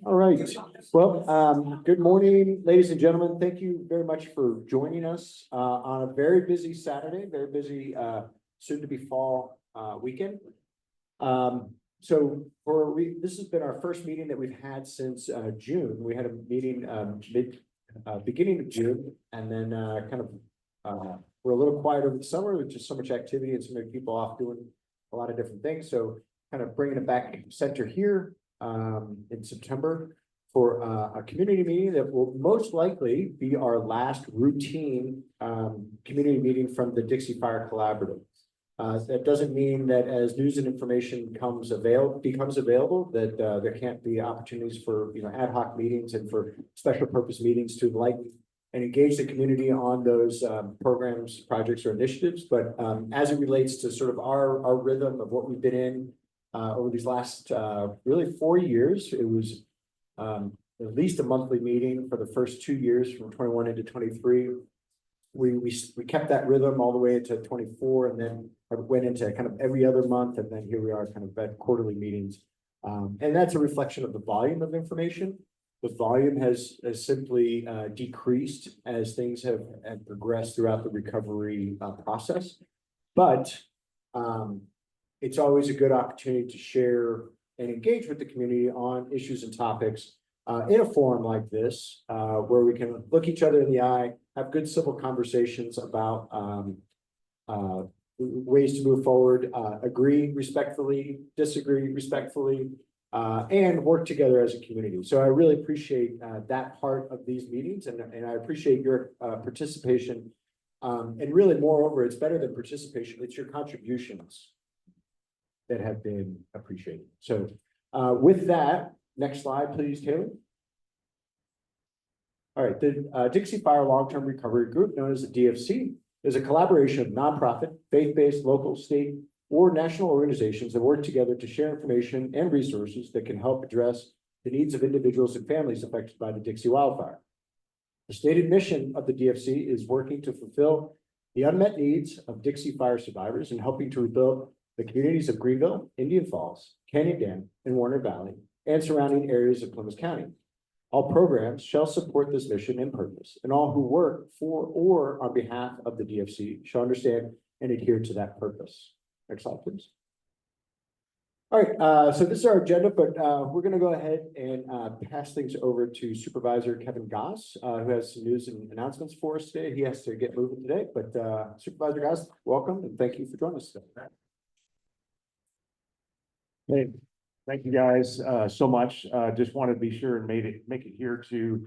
All right. Well, good morning, ladies and gentlemen. Thank you very much for joining us on a very busy Saturday, very busy soon to be fall weekend. This has been our first meeting that we've had since June. We had a meeting beginning of June, and then we're a little quiet over the summer with just so much activity and so many people off doing a lot of different things. So kind of bringing it back center here in September for a community meeting that will most likely be our last routine community meeting from the Dixie Fire Collaborative. That doesn't mean that as news and information becomes available, that there can't be opportunities for ad hoc meetings and for special purpose meetings to enlighten and engage the community on those programs, projects, or initiatives. But as it relates to sort of our rhythm of what we've been in over these last really 4 years, it was at least a monthly meeting for the first 2 years from 21 into 23. We kept that rhythm all the way into 24, and then went into kind of every other month, and then here we are kind of at quarterly meetings. And that's a reflection of the volume of information. The volume has simply decreased as things have progressed throughout the recovery process. But it's always a good opportunity to share and engage with the community on issues and topics in a forum like this, where we can look each other in the eye, have good civil conversations about ways to move forward, agree respectfully, disagree respectfully, and work together as a community. So I really appreciate that part of these meetings, and I appreciate your participation. And really, moreover, it's better than participation, it's your contributions that have been appreciated. So with that, next slide, please, Taylor. All right, the Dixie Fire Long-Term Recovery Group, known as the DFC, is a collaboration of nonprofit, faith-based, local, state, or national organizations that work together to share information and resources that can help address the needs of individuals and families affected by the Dixie wildfire. The stated mission of the DFC is working to fulfill the unmet needs of Dixie fire survivors and helping to rebuild the communities of Greenville, Indian Falls, Canyon Dam, and Warner Valley, and surrounding areas of Plymouth County. All programs shall support this mission and purpose, and all who work for or on behalf of the DFC shall understand and adhere to that purpose. Next slide, please. All right, so this is our agenda, but we're going to go ahead and pass things over to Supervisor Kevin Goss, who has some news and announcements for us today. He has to get moving today, but Supervisor Goss, welcome, and thank you for joining us today. Hey, thank you guys so much. Just wanted to be sure and make it here to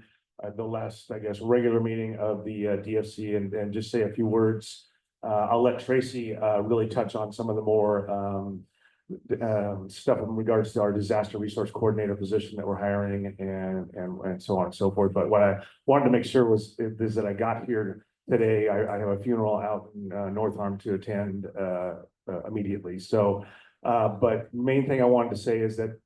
the last, I guess, regular meeting of the DFC and just say a few words. I'll let Tracy really touch on some of the more stuff in regards to our disaster resource coordinator position that we're hiring and so on and so forth. But what I wanted to make sure is that I got here today. I have a funeral out in North Arm to attend immediately. So, but main thing I wanted to say is that,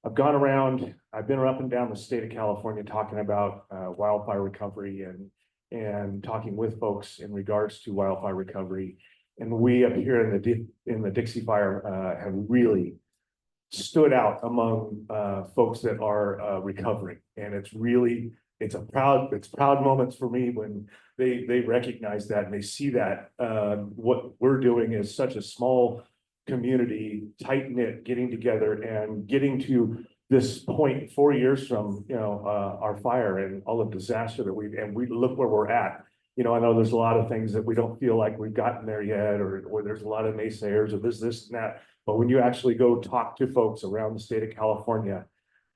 I've gone around, I've been up and down the state of California talking about wildfire recovery and talking with folks in regards to wildfire recovery. And we up here in the Dixie Fire have really stood out among folks that are recovering. And it's proud moments for me when they recognize that and they see that what we're doing is such a small community, tight-knit, getting together and getting to this point 4 years from our fire and all the disaster that we look where we're at. I know there's a lot of things that we don't feel like we've gotten there yet, or there's a lot of naysayers or this and that. But when you actually go talk to folks around the state of California,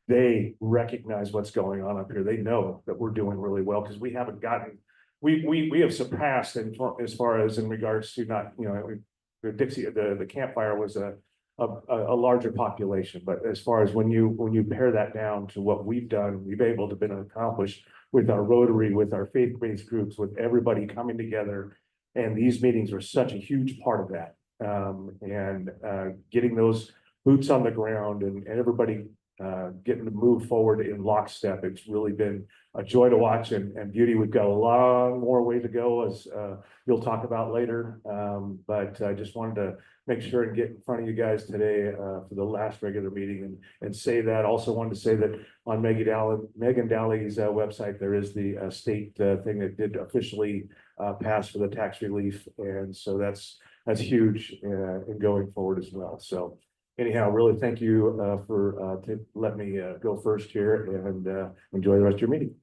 they recognize what's going on up here. They know that we're doing really well because we haven't gotten, we have surpassed as far as in regards to not, the Dixie, the campfire was a larger population, but as far as when you pare that down to what we've done, we've able to been accomplished with our Rotary, with our faith-based groups, with everybody coming together, and these meetings are such a huge part of that. And getting those boots on the ground and everybody getting to move forward in lockstep. It's really been a joy to watch and beauty. We've got a long more way to go, as you'll talk about later. But I just wanted to make sure and get in front of you guys today for the last regular meeting and say that. Also wanted to say that on Megan Dalley's website, there is the state thing that did officially pass for the tax relief. And so that's huge in going forward as well. So anyhow, really thank you for let me go first here and enjoy the rest of your meeting.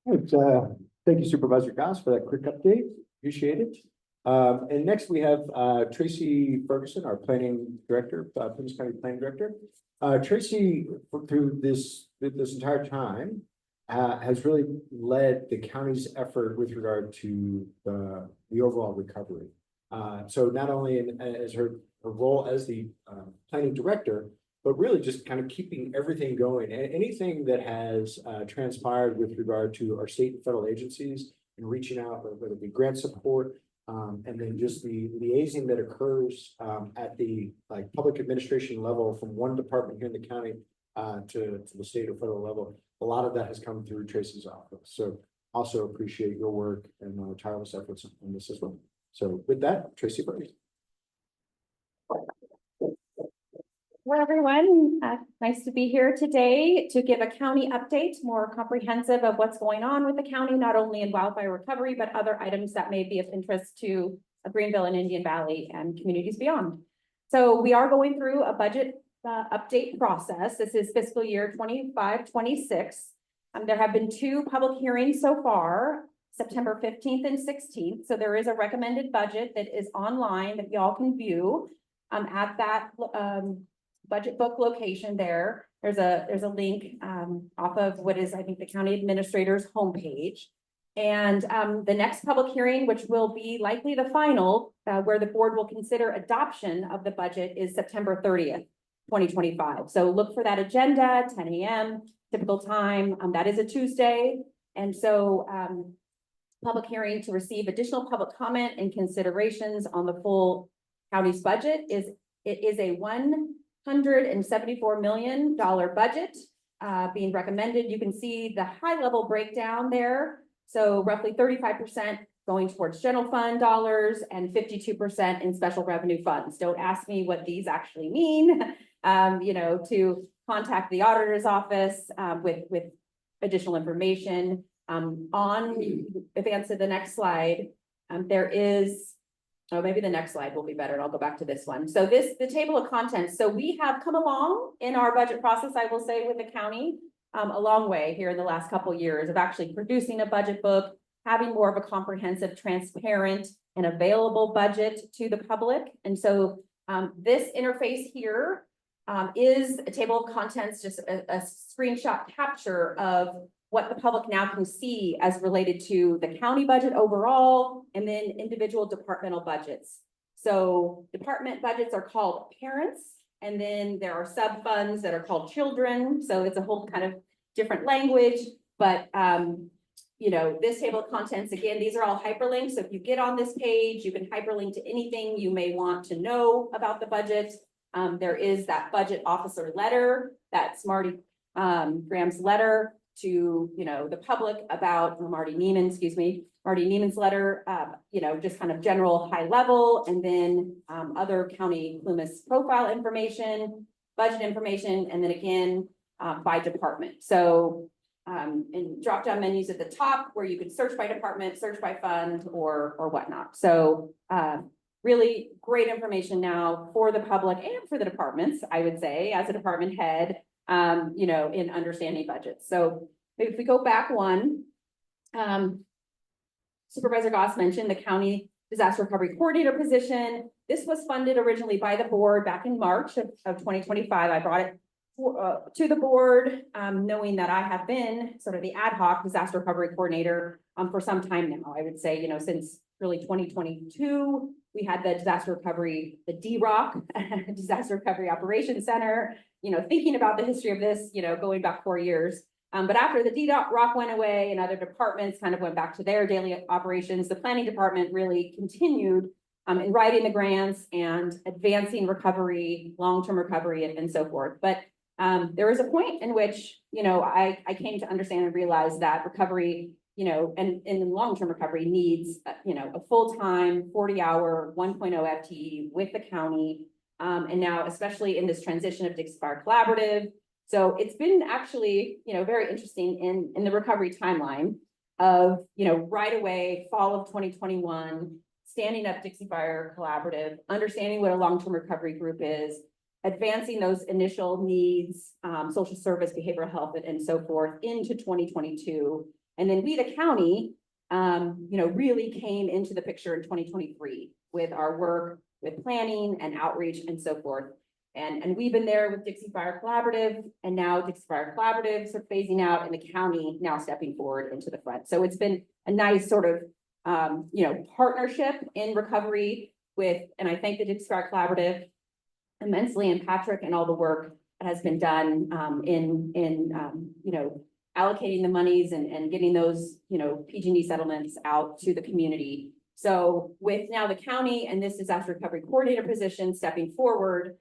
Right, thank you, Supervisor Goss, for that quick update. Appreciate it. And next we have Tracy Ferguson, our planning director, Plymouth County Planning Director. Tracy, through this entire time, has really led the county's effort with regard to the overall recovery. So not only as her role as the planning director, but really just kind of keeping everything going. Anything that has transpired with regard to our state and federal agencies and reaching out, whether it be grant support, and then just the liaising that occurs at the public administration level from one department here in the county to the state or federal level. A lot of that has come through Tracy's office. So also appreciate your work and tireless efforts on this as well. So with that, Tracy Ferguson. Hello, everyone. Nice to be here today to give a county update, more comprehensive of what's going on with the county, not only in wildfire recovery, but other items that may be of interest to Greenville and Indian Valley and communities beyond. So we are going through a budget update process. This is fiscal year 25-26. There have been 2 public hearings so far, September 15th and 16th. So there is a recommended budget that is online that y'all can view at that budget book location there. There's a link off of what is, I think, the county administrator's homepage. And the next public hearing, which will be likely the final, where the board will consider adoption of the budget, is September 30th, 2025. So look for that agenda, 10 a.m. typical time. That is a Tuesday. And so public hearing to receive additional public comment and considerations on the full county's budget is a $174 million budget being recommended. You can see the high level breakdown there. So roughly 35% going towards general fund dollars and 52% in special revenue funds. Don't ask me what these actually mean. To contact the auditor's office with additional information. Advance to the next slide. There is, maybe the next slide will be better. I'll go back to this one. So the table of contents. So we have come along in our budget process, I will say, with the county, a long way here in the last couple of years of actually producing a budget book, having more of a comprehensive, transparent, and available budget to the public. And so this interface here is a table of contents, just a screenshot capture of what the public now can see as related to the county budget overall, and then individual departmental budgets. So department budgets are called parents, and then there are sub funds that are called children. So it's a whole kind of different language, but this table of contents, again, these are all hyperlinks. So if you get on this page, you can hyperlink to anything you may want to know about the budget. There is that budget officer letter, that's Marty Graham's letter to the public about Marty Neiman's letter, just kind of general high level, and then other county Plumas profile information, budget information, and then again by department. So and drop down menus at the top where you could search by department, search by fund, or whatnot. So really great information now for the public and for the departments, I would say, as a department head, in understanding budgets. So if we go back one, Supervisor Goss mentioned the county disaster recovery coordinator position. This was funded originally by the board back in March of 2025. I brought it to the board, knowing that I have been sort of the ad hoc disaster recovery coordinator for some time now. I would say, since really 2022, we had the disaster recovery, the DROC, Disaster Recovery Operations Center, thinking about the history of this, going back 4 years. But after the DROC went away and other departments kind of went back to their daily operations, the planning department really continued in writing the grants and advancing recovery, long-term recovery and so forth. But there was a point in which, I came to understand and realize that recovery, and long-term recovery needs, a full-time 40-hour 1.0 FTE with the county. And now, especially in this transition of Dixie Fire Collaborative. So it's been actually, very interesting in the recovery timeline of, right away, fall of 2021, standing up Dixie Fire Collaborative, understanding what a long-term recovery group is, advancing those initial needs, social service, behavioral health, and so forth into 2022. And then we, the county, really came into the picture in 2023 with our work with planning and outreach and so forth. And we've been there with Dixie Fire Collaborative, and now Dixie Fire Collaboratives are phasing out and the county now stepping forward into the front. So it's been a nice sort of, partnership in recovery with, and I thank the Dixie Fire Collaborative immensely, and Patrick and all the work that has been done in allocating the monies and getting those, PG&E settlements out to the community. So with now the county and this disaster recovery coordinator position stepping forward,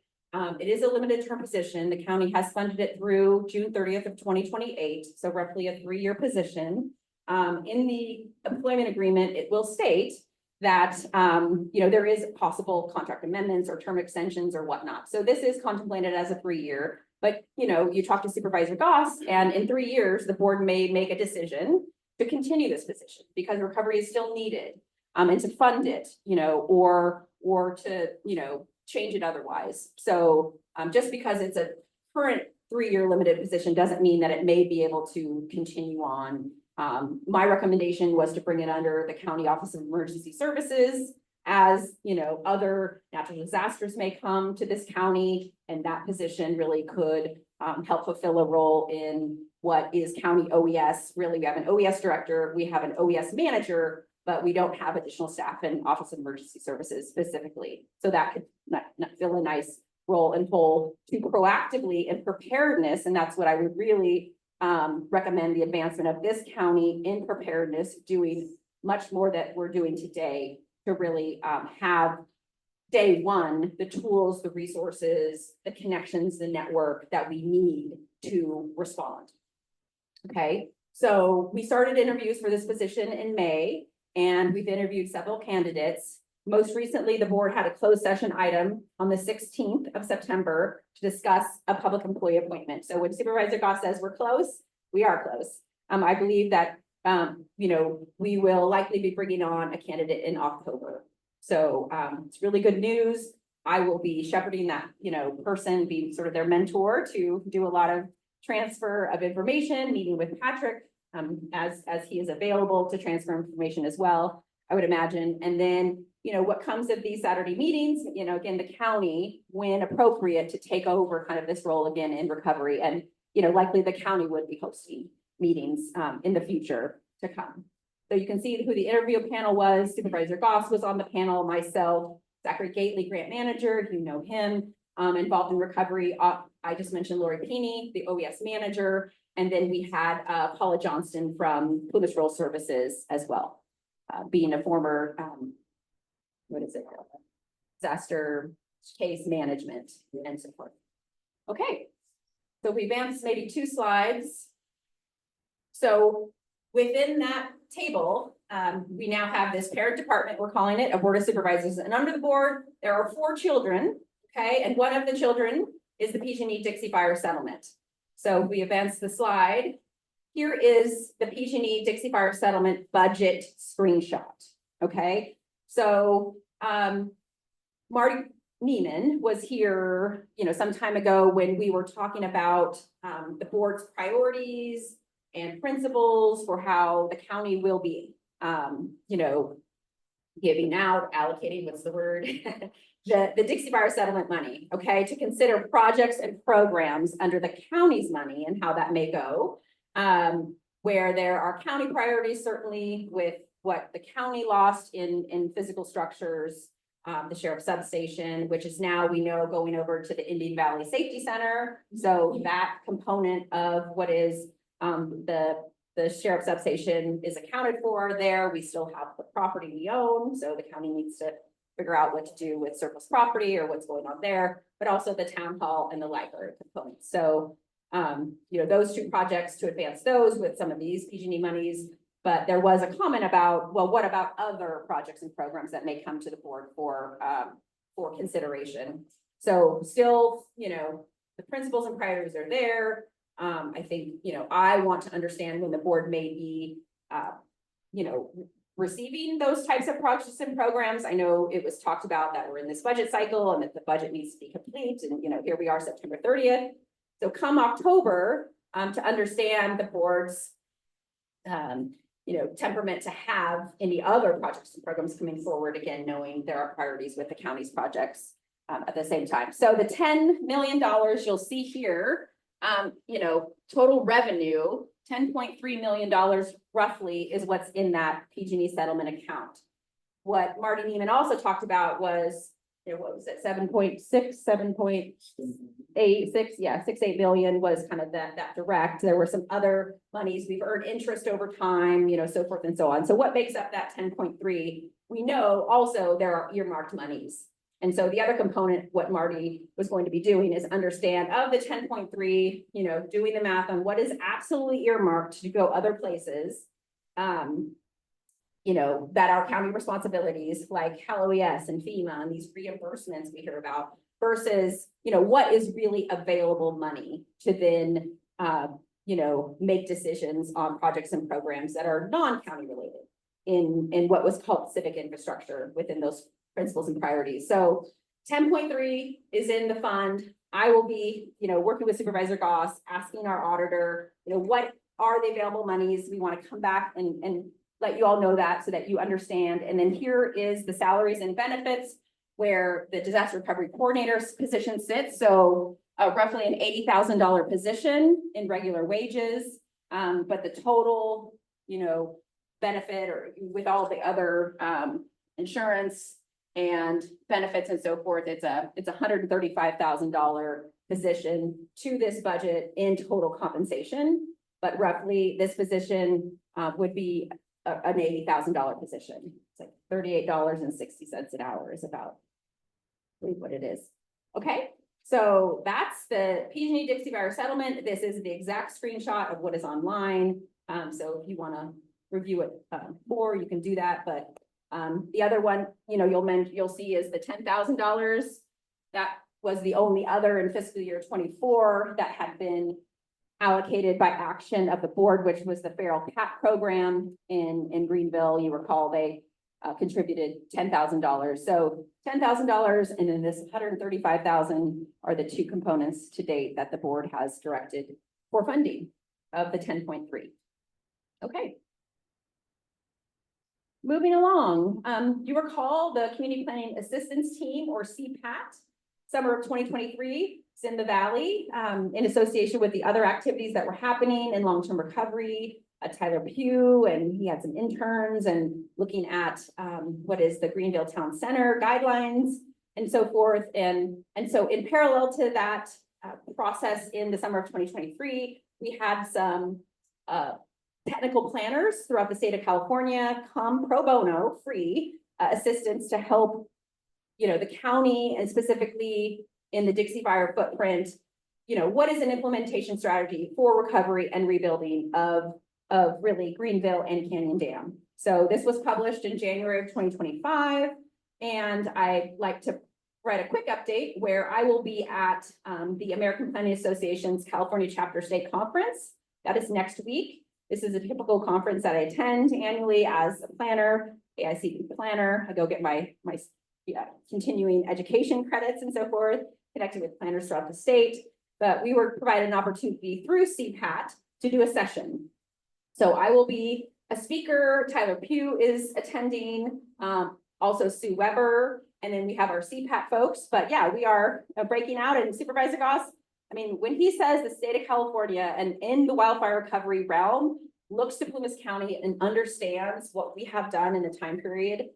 it is a limited term position. The county has funded it through June 30th of 2028, so roughly a 3-year position. In the employment agreement, it will state that, there is possible contract amendments or term extensions or whatnot. So this is contemplated as a 3-year, but, you talk to Supervisor Goss, and in 3 years, the board may make a decision to continue this position because recovery is still needed, and to fund it, or to, change it otherwise. So, just because it's a current 3-year limited position doesn't mean that it may be able to continue on. My recommendation was to bring it under the County Office of Emergency Services, as other natural disasters may come to this county, and that position really could help fulfill a role in what is county OES. Really, we have an OES director, we have an OES manager, but we don't have additional staff in Office of Emergency Services specifically. So that could not fill a nice role and pull to proactively in preparedness, and that's what I would really recommend the advancement of this county in preparedness, doing much more that we're doing today to really have day one, the tools, the resources, the connections, the network that we need to respond. Okay, so we started interviews for this position in May, and we've interviewed several candidates. Most recently, the board had a closed session item on the 16th of September to discuss a public employee appointment. So when Supervisor Goss says we're close, we are close. I believe that, we will likely be bringing on a candidate in October. So it's really good news. I will be shepherding that, person, being sort of their mentor to do a lot of transfer of information, meeting with Patrick as he is available to transfer information as well, I would imagine. And then, what comes of these Saturday meetings, again, the county, when appropriate, to take over kind of this role again in recovery. And, likely the county would be hosting meetings in the future to come. So you can see who the interview panel was. Supervisor Goss was on the panel, myself, Zachary Gately, grant manager, him, involved in recovery. I just mentioned Lori Peeney, the OES manager. And then we had Paula Johnston from Police Rural Services as well, being a former, disaster case management and so forth. Okay, so we advanced maybe 2 slides. So within that table, we now have this parent department, we're calling it a board of supervisors. And under the board, there are 4 children, okay? And one of the children is the PG&E Dixie Fire settlement. So we advance the slide. Here is the PG&E Dixie Fire settlement budget screenshot, okay? So Marty Neiman was here, some time ago when we were talking about the board's priorities and principles for how the county will be, giving out, allocating, what's the word? the Dixie Fire settlement money, okay, to consider projects and programs under the county's money and how that may go. Where there are county priorities, certainly with what the county lost in physical structures, the sheriff's substation, which is now, we know, going over to the Indian Valley Safety Center. So that component of what is the sheriff's substation is accounted for there. We still have the property we own, so the county needs to figure out what to do with surplus property or what's going on there, but also the town hall and the library components. So, those two projects to advance those with some of these PG&E monies. But there was a comment about, well, what about other projects and programs that may come to the board for consideration? So still, the principles and priorities are there. I think, I want to understand when the board may be, receiving those types of projects and programs. I know it was talked about that we're in this budget cycle and that the budget needs to be complete. And, here we are, September 30th. So come October, to understand the board's, temperament to have any other projects and programs coming forward, again, knowing there are priorities with the county's projects at the same time. So the $10 million you'll see here, total revenue, $10.3 million roughly is what's in that PG&E settlement account. What Marty Neiman also talked about was, what was it, 68 million was kind of that direct. There were some other monies. We've earned interest over time, so forth and so on. So what makes up that 10.3? We know also there are earmarked monies. And so the other component, what Marty was going to be doing is understand of the 10.3, doing the math on what is absolutely earmarked to go other places. That are county responsibilities like HALOES and FEMA and these reimbursements we hear about versus, what is really available money to then, make decisions on projects and programs that are non-county related in what was called civic infrastructure within those principles and priorities. So 10.3 is in the fund. I will be, working with Supervisor Goss, asking our auditor, what are the available monies? We want to come back and let you all know that so that you understand. And then here is the salaries and benefits where the disaster recovery coordinator's position sits. So roughly an $80,000 position in regular wages. But the total, benefit or with all the other insurance and benefits and so forth, it's a $135,000 position to this budget in total compensation. But roughly this position would be an $80,000 position. It's like $38.60 an hour is about, I believe, what it is. Okay, so that's the PG&E Dixie Fire settlement. This is the exact screenshot of what is online. So if you want to review it more, you can do that. But the other one, you'll see is the $10,000. That was the only other in fiscal year 24 that had been allocated by action of the board, which was the feral cat program in Greenville. You recall they contributed $10,000. So $10,000 and then this $135,000 are the two components to date that the board has directed for funding of the 10.3. Okay. Moving along, you recall the Community Planning Assistance Team, or CPAT, summer of 2023. It's in the Valley in association with the other activities that were happening in long-term recovery. Tyler Pugh, and he had some interns and looking at what is the Greenville Town Center guidelines and so forth. And so in parallel to that process in the summer of 2023, we had some technical planners throughout the state of California come pro bono free assistance to help, the county and specifically in the Dixie Fire footprint, what is an implementation strategy for recovery and rebuilding of really Greenville and Canyon Dam. So this was published in January of 2025. And I'd like to write a quick update where I will be at the American Planning Association's California Chapter State Conference. That is next week. This is a typical conference that I attend annually as a planner, AICP planner. I go get my continuing education credits and so forth, connected with planners throughout the state. But we were provided an opportunity through CPAT to do a session. So I will be a speaker. Tyler Pugh is attending, also Sue Weber, and then we have our CPAT folks. But yeah, we are breaking out, and Supervisor Goss, I mean, when he says the state of California and in the wildfire recovery realm looks to Plumas County and understands what we have done in the time period,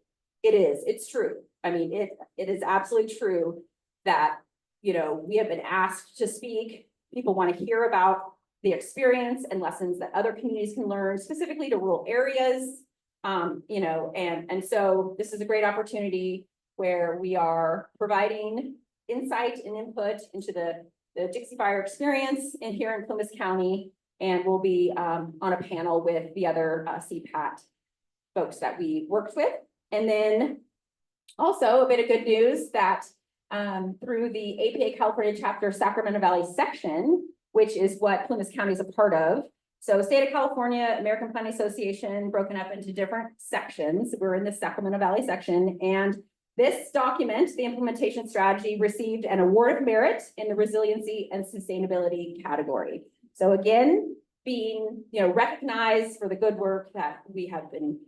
it's true. I mean, it is absolutely true that, we have been asked to speak. People want to hear about the experience and lessons that other communities can learn, specifically to rural areas. And so this is a great opportunity where we are providing insight and input into the Dixie Fire experience in here in Plymouth County. And we'll be on a panel with the other CPAT folks that we worked with. And then also a bit of good news that through the APA California chapter Sacramento Valley section, which is what Plymouth County is a part of. So State of California, American Planning Association, broken up into different sections. We're in the Sacramento Valley section, and this document, the implementation strategy, received an award of merit in the resiliency and sustainability category. So again, being recognized for the good work that we have been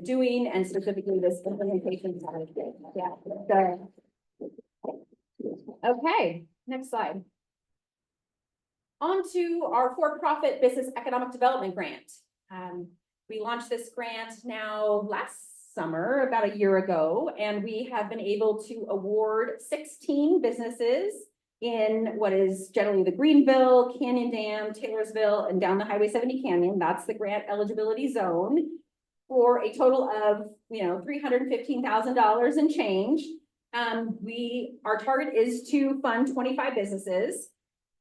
doing, and specifically this implementation strategy. Yeah. So, okay, next slide. On to our for-profit business economic development grant. We launched this grant now last summer, about a year ago, and we have been able to award 16 businesses in what is generally the Greenville, Canyon Dam, Taylorsville, and down the Highway 70 Canyon. That's the grant eligibility zone, for a total of $315,000 and change. Our target is to fund 25 businesses.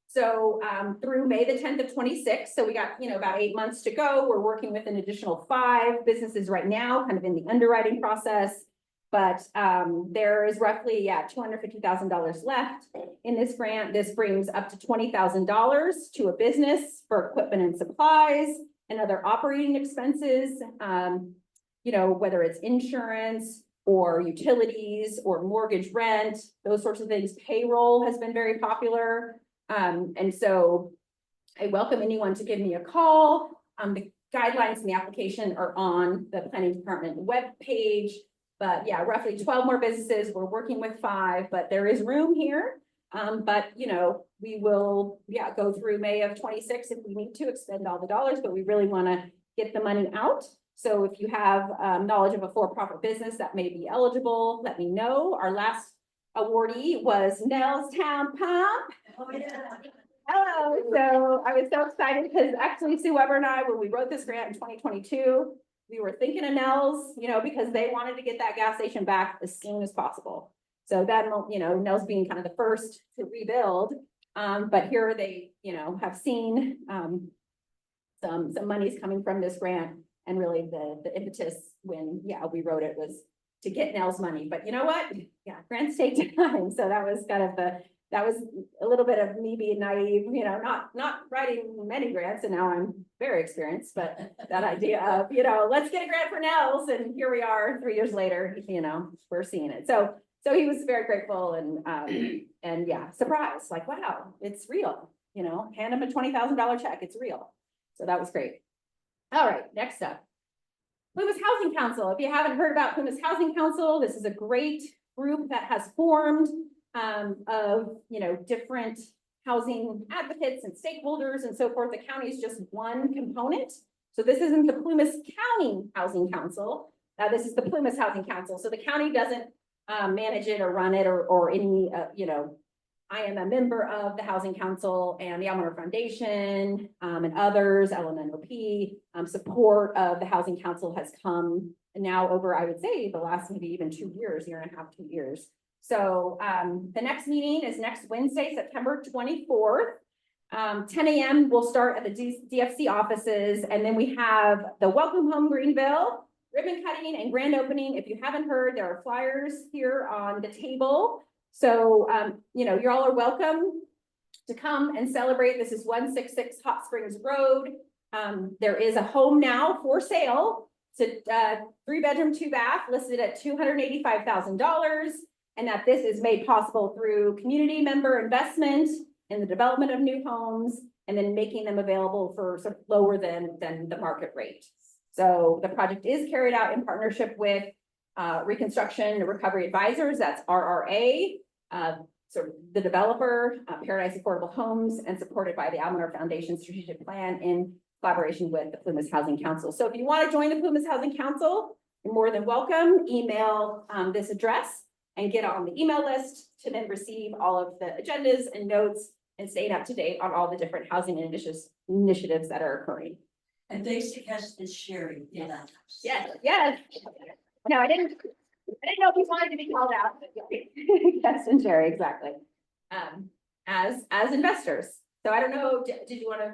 So through May the 10th of 26, so we got about 8 months to go. We're working with an additional 5 businesses right now, kind of in the underwriting process. But there is roughly $250,000 left in this grant. This brings up to $20,000 to a business for equipment and supplies and other operating expenses. Whether it's insurance or utilities or mortgage rent, those sorts of things. Payroll has been very popular. And so I welcome anyone to give me a call. The guidelines in the application are on the planning department webpage, but yeah, roughly 12 more businesses. We're working with 5, but there is room here. But we will, go through May of 26 if we need to expend all the dollars, but we really want to get the money out. So if you have knowledge of a for-profit business that may be eligible, let me know. Our last awardee was Nell's Town Pump. Oh, yeah. Hello. So I was so excited because actually Sue Weber and I, when we wrote this grant in 2022, we were thinking of Nell's, because they wanted to get that gas station back as soon as possible. So that, Nell's being kind of the first to rebuild. But here they, have seen some monies coming from this grant. And really the impetus when, we wrote it was to get Nell's money. But you know what? Yeah, grants take time. So that was kind of that was a little bit of me being naive, not writing many grants. And now I'm very experienced, but that idea of, let's get a grant for Nell's. And here we are 3 years later, we're seeing it. So he was very grateful and surprised, like, wow, it's real, hand him a $20,000 check. It's real. So that was great. All right, next up, Plymouth Housing Council. If you haven't heard about Plymouth Housing Council, this is a great group that has formed of, different housing advocates and stakeholders and so forth. The county is just one component. So this isn't the Plymouth County Housing Council. This is the Plymouth Housing Council. So the county doesn't manage it or run it or any, I am a member of the Housing Council and the Almanor Foundation and others, LMNOP. Support of the Housing Council has come now over, I would say, the last maybe even 2 years, year and a half, 2 years. So the next meeting is next Wednesday, September 24th. 10 a.m. we'll start at the DFC offices, and then we have the Welcome Home Greenville, ribbon cutting and grand opening. If you haven't heard, there are flyers here on the table. So, you all are welcome to come and celebrate. This is 166 Hot Springs Road. There is a home now for sale. It's a 3-bedroom, 2-bath listed at $285,000. And that this is made possible through community member investment in the development of new homes and then making them available for sort of lower than the market rate. So the project is carried out in partnership with Reconstruction Recovery Advisors, that's RRA, sort of the developer, Paradise Affordable Homes, and supported by the Almanor Foundation Strategic Plan in collaboration with the Plymouth Housing Council. So if you want to join the Plymouth Housing Council, you're more than welcome. Email this address and get on the email list to then receive all of the agendas and notes and staying up to date on all the different housing initiatives that are occurring. And thanks to Cass and Sherry. Yes. No, I didn't didn't know if you wanted to be called out. Guest and Jerry, exactly. As investors. So I don't know, did you want to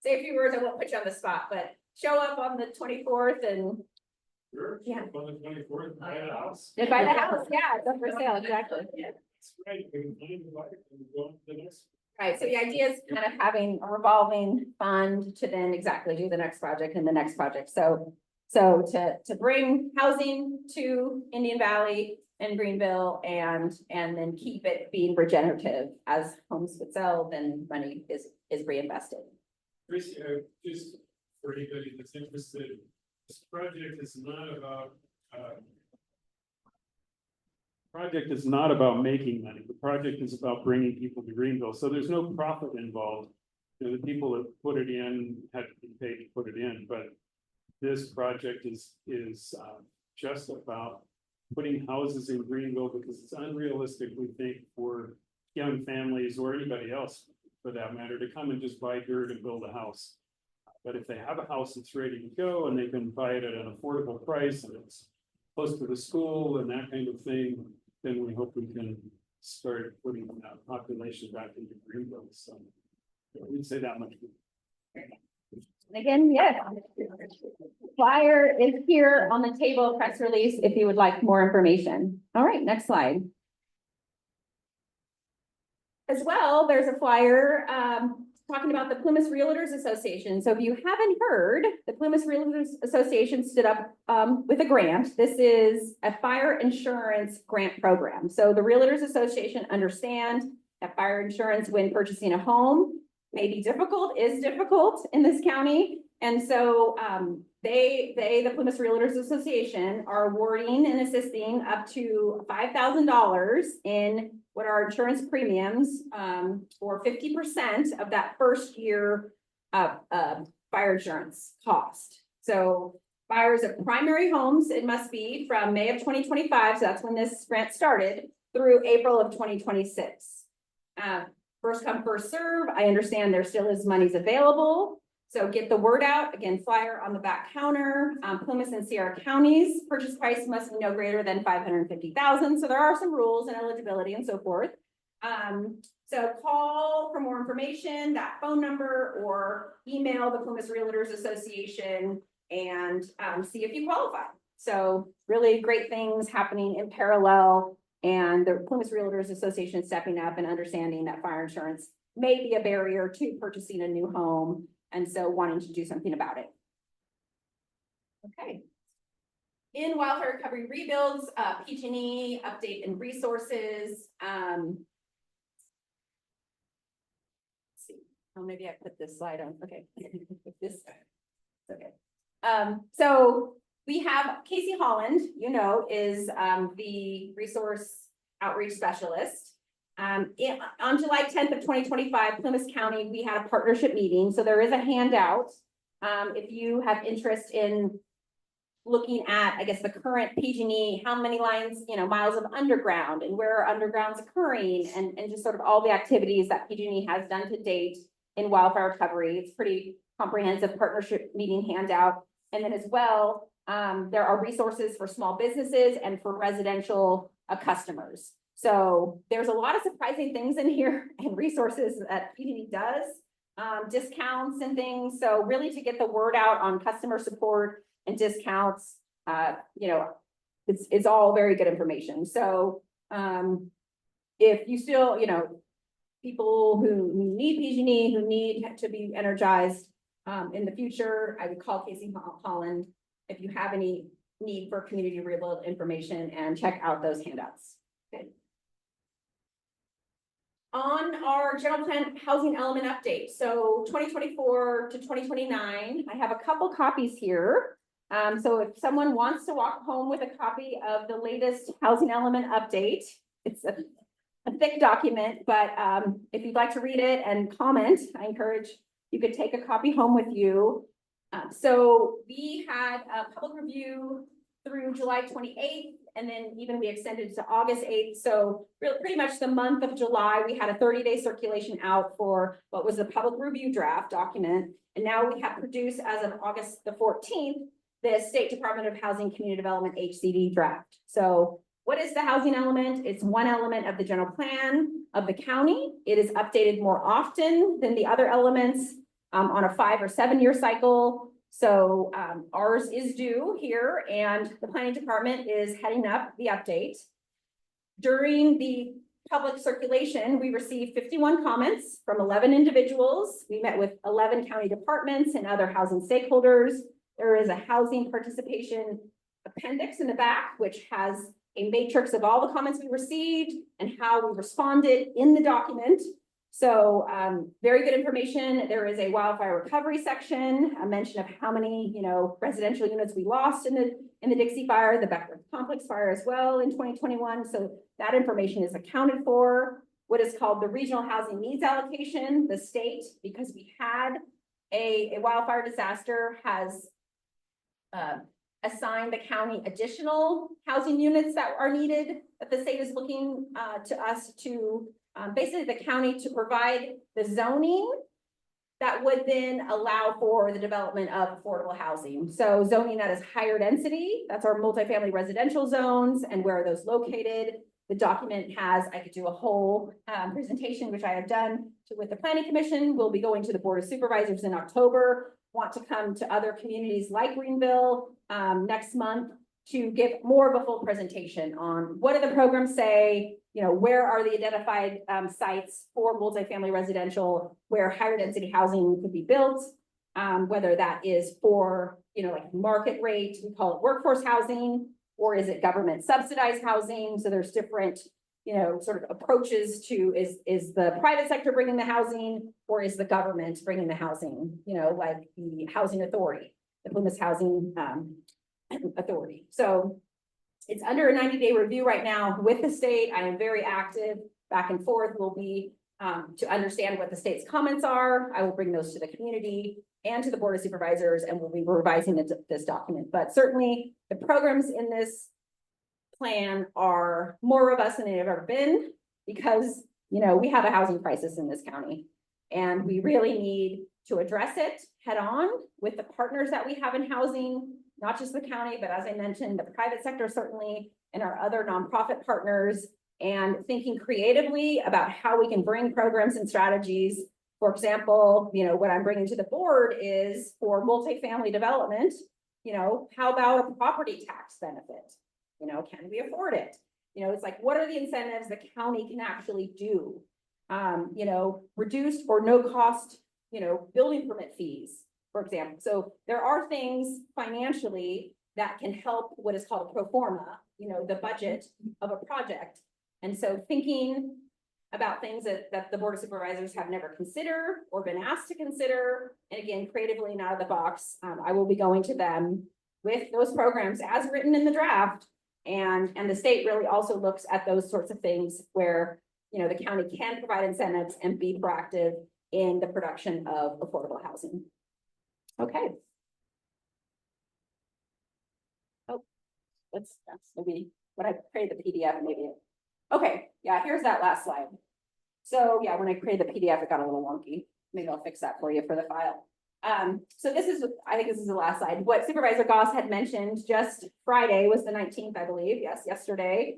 say a few words? I won't put you on the spot, but show up on the 24th and Sure. Yeah. On the 24th, buy a house. buy the house. Yeah, it's up for sale, exactly. That's right. We can find the buyer and go on to the next. Right, so the idea is kind of having a revolving fund to then exactly do the next project and the next project. So to bring housing to Indian Valley and Greenville and then keep it being regenerative as homes would sell, then money is reinvested. Tracy, just for anybody that's interested, this project is not about, project is not about making money. The project is about bringing people to Greenville. So there's no profit involved. You know, the people that put it in had to be paid to put it in, but this project is just about putting houses in Greenville because it's unrealistic, we think, for young families or anybody else for that matter to come and just buy dirt and build a house. But if they have a house that's ready to go and they can buy it at an affordable price and it's close to the school and that kind of thing, then we hope we can start putting that population back into Greenville. So we'd say that much. And again, yes. Flyer is here on the table, press release, if you would like more information. All right, next slide. As well, there's a flyer talking about the Plymouth Realtors Association. So if you haven't heard, the Plymouth Realtors Association stood up with a grant. This is a fire insurance grant program. So the Realtors Association understand that fire insurance when purchasing a home may be difficult, is difficult in this county. And so the Plymouth Realtors Association are awarding and assisting up to $5,000 in what are insurance premiums for 50% of that first year fire insurance cost. So buyers of primary homes, it must be from May of 2025, so that's when this grant started, through April of 2026. First come, first serve. I understand there still is monies available. So get the word out. Again, flyer on the back counter. Plymouth and Sierra counties purchase price must be no greater than $550,000. So there are some rules and eligibility and so forth. So call for more information, that phone number, or email the Plymouth Realtors Association and see if you qualify. So really great things happening in parallel. And the Plymouth Realtors Association stepping up and understanding that fire insurance may be a barrier to purchasing a new home, and so wanting to do something about it. Okay. In wildfire recovery rebuilds, PG&E update and resources. Let's see. Oh, maybe I put this slide on. Okay. This. Okay. So we have Casey Holland, you know, is the resource outreach specialist. On July 10th of 2025, Plymouth County, we had a partnership meeting. So there is a handout. If you have interest in looking at, I guess, the current PG&E, how many lines, you know, miles of underground and where are undergrounds occurring and just sort of all the activities that PG&E has done to date in wildfire recovery. It's pretty comprehensive partnership meeting handout. And then as well, there are resources for small businesses and for residential customers. So there's a lot of surprising things in here and resources that PG&E does, discounts and things. So really to get the word out on customer support and discounts, you know, it's all very good information. So if you still, you know, people who need PG&E, who need to be energized in the future, I would call Casey Holland if you have any need for community rebuild information and check out those handouts. Okay. On our general plan housing element update, so 2024 to 2029, I have a couple copies here. So if someone wants to walk home with a copy of the latest housing element update, it's a thick document, but if you'd like to read it and comment, I encourage you could take a copy home with you. So we had a public review through July 28th, and then even we extended to August 8th. So pretty much the month of July, we had a 30-day circulation out for what was the public review draft document. And now we have produced as of August the 14th, the State Department of Housing Community Development HCD draft. So what is the housing element? It's one element of the general plan of the county. It is updated more often than the other elements on a 5 or 7 year cycle. So ours is due here, and the planning department is heading up the update. During the public circulation, we received 51 comments from 11 individuals. We met with 11 county departments and other housing stakeholders. There is a housing participation appendix in the back, which has a matrix of all the comments we received and how we responded in the document. So very good information. There is a wildfire recovery section, a mention of how many, residential units we lost in the Dixie fire, the Beckwourth complex fire as well in 2021. So that information is accounted for. What is called the regional housing needs allocation, the state, because we had a wildfire disaster, has assigned the county additional housing units that are needed, that the state is looking to us to basically the county to provide the zoning that would then allow for the development of affordable housing. So zoning that is higher density, that's our multifamily residential zones, and where are those located. The document has, I could do a whole presentation, which I have done with the Planning Commission. We'll be going to the Board of Supervisors in October, want to come to other communities like Greenville next month to give more of a full presentation on what do the programs say, where are the identified sites for multifamily residential, where higher density housing could be built, whether that is for, like market rate, we call it workforce housing, or is it government subsidized housing? So there's different, sort of approaches to, is the private sector bringing the housing, or is the government bringing the housing, like the housing authority, the Plymouth Housing Authority. So it's under a 90-day review right now with the state. I am very active back and forth. Will be to understand what the state's comments are. I will bring those to the community and to the Board of Supervisors, and we'll be revising this document. But certainly the programs in this plan are more robust than they've ever been, because, we have a housing crisis in this county, and we really need to address it head on with the partners that we have in housing, not just the county, but as I mentioned, the private sector certainly, and our other nonprofit partners, and thinking creatively about how we can bring programs and strategies. For example, what I'm bringing to the board is for multifamily development, how about a property tax benefit? Can we afford it? It's like, what are the incentives the county can actually do? Reduced or no cost, building permit fees, for example. So there are things financially that can help what is called a pro forma, the budget of a project. And so thinking about things that the Board of Supervisors have never considered or been asked to consider, and again, creatively and out of the box, I will be going to them with those programs as written in the draft. And the state really also looks at those sorts of things where, the county can provide incentives and be proactive in the production of affordable housing. Okay. Oh, that's maybe when I create the PDF, maybe. Okay, yeah, here's that last slide. So yeah, when I created the PDF, it got a little wonky. Maybe I'll fix that for you for the file. So I think this is the last slide. What Supervisor Goss had mentioned just Friday was the 19th, I believe. Yes, yesterday.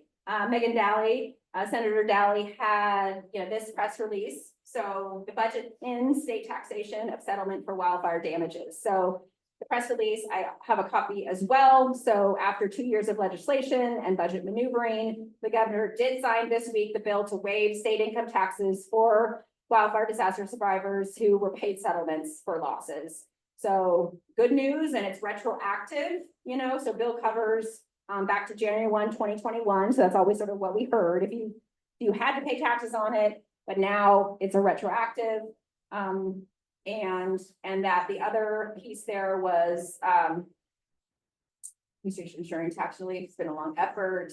Megan Daly, Senator Daly had, this press release. So the budget in state taxation of settlement for wildfire damages. So the press release, I have a copy as well. So after 2 years of legislation and budget maneuvering, the governor did sign this week the bill to waive state income taxes for wildfire disaster survivors who were paid settlements for losses. So good news, and it's retroactive, so bill covers back to January 1, 2021. So that's always sort of what we heard. If you had to pay taxes on it, but now it's a retroactive. And that the other piece there was ensuring tax relief. It's been a long effort.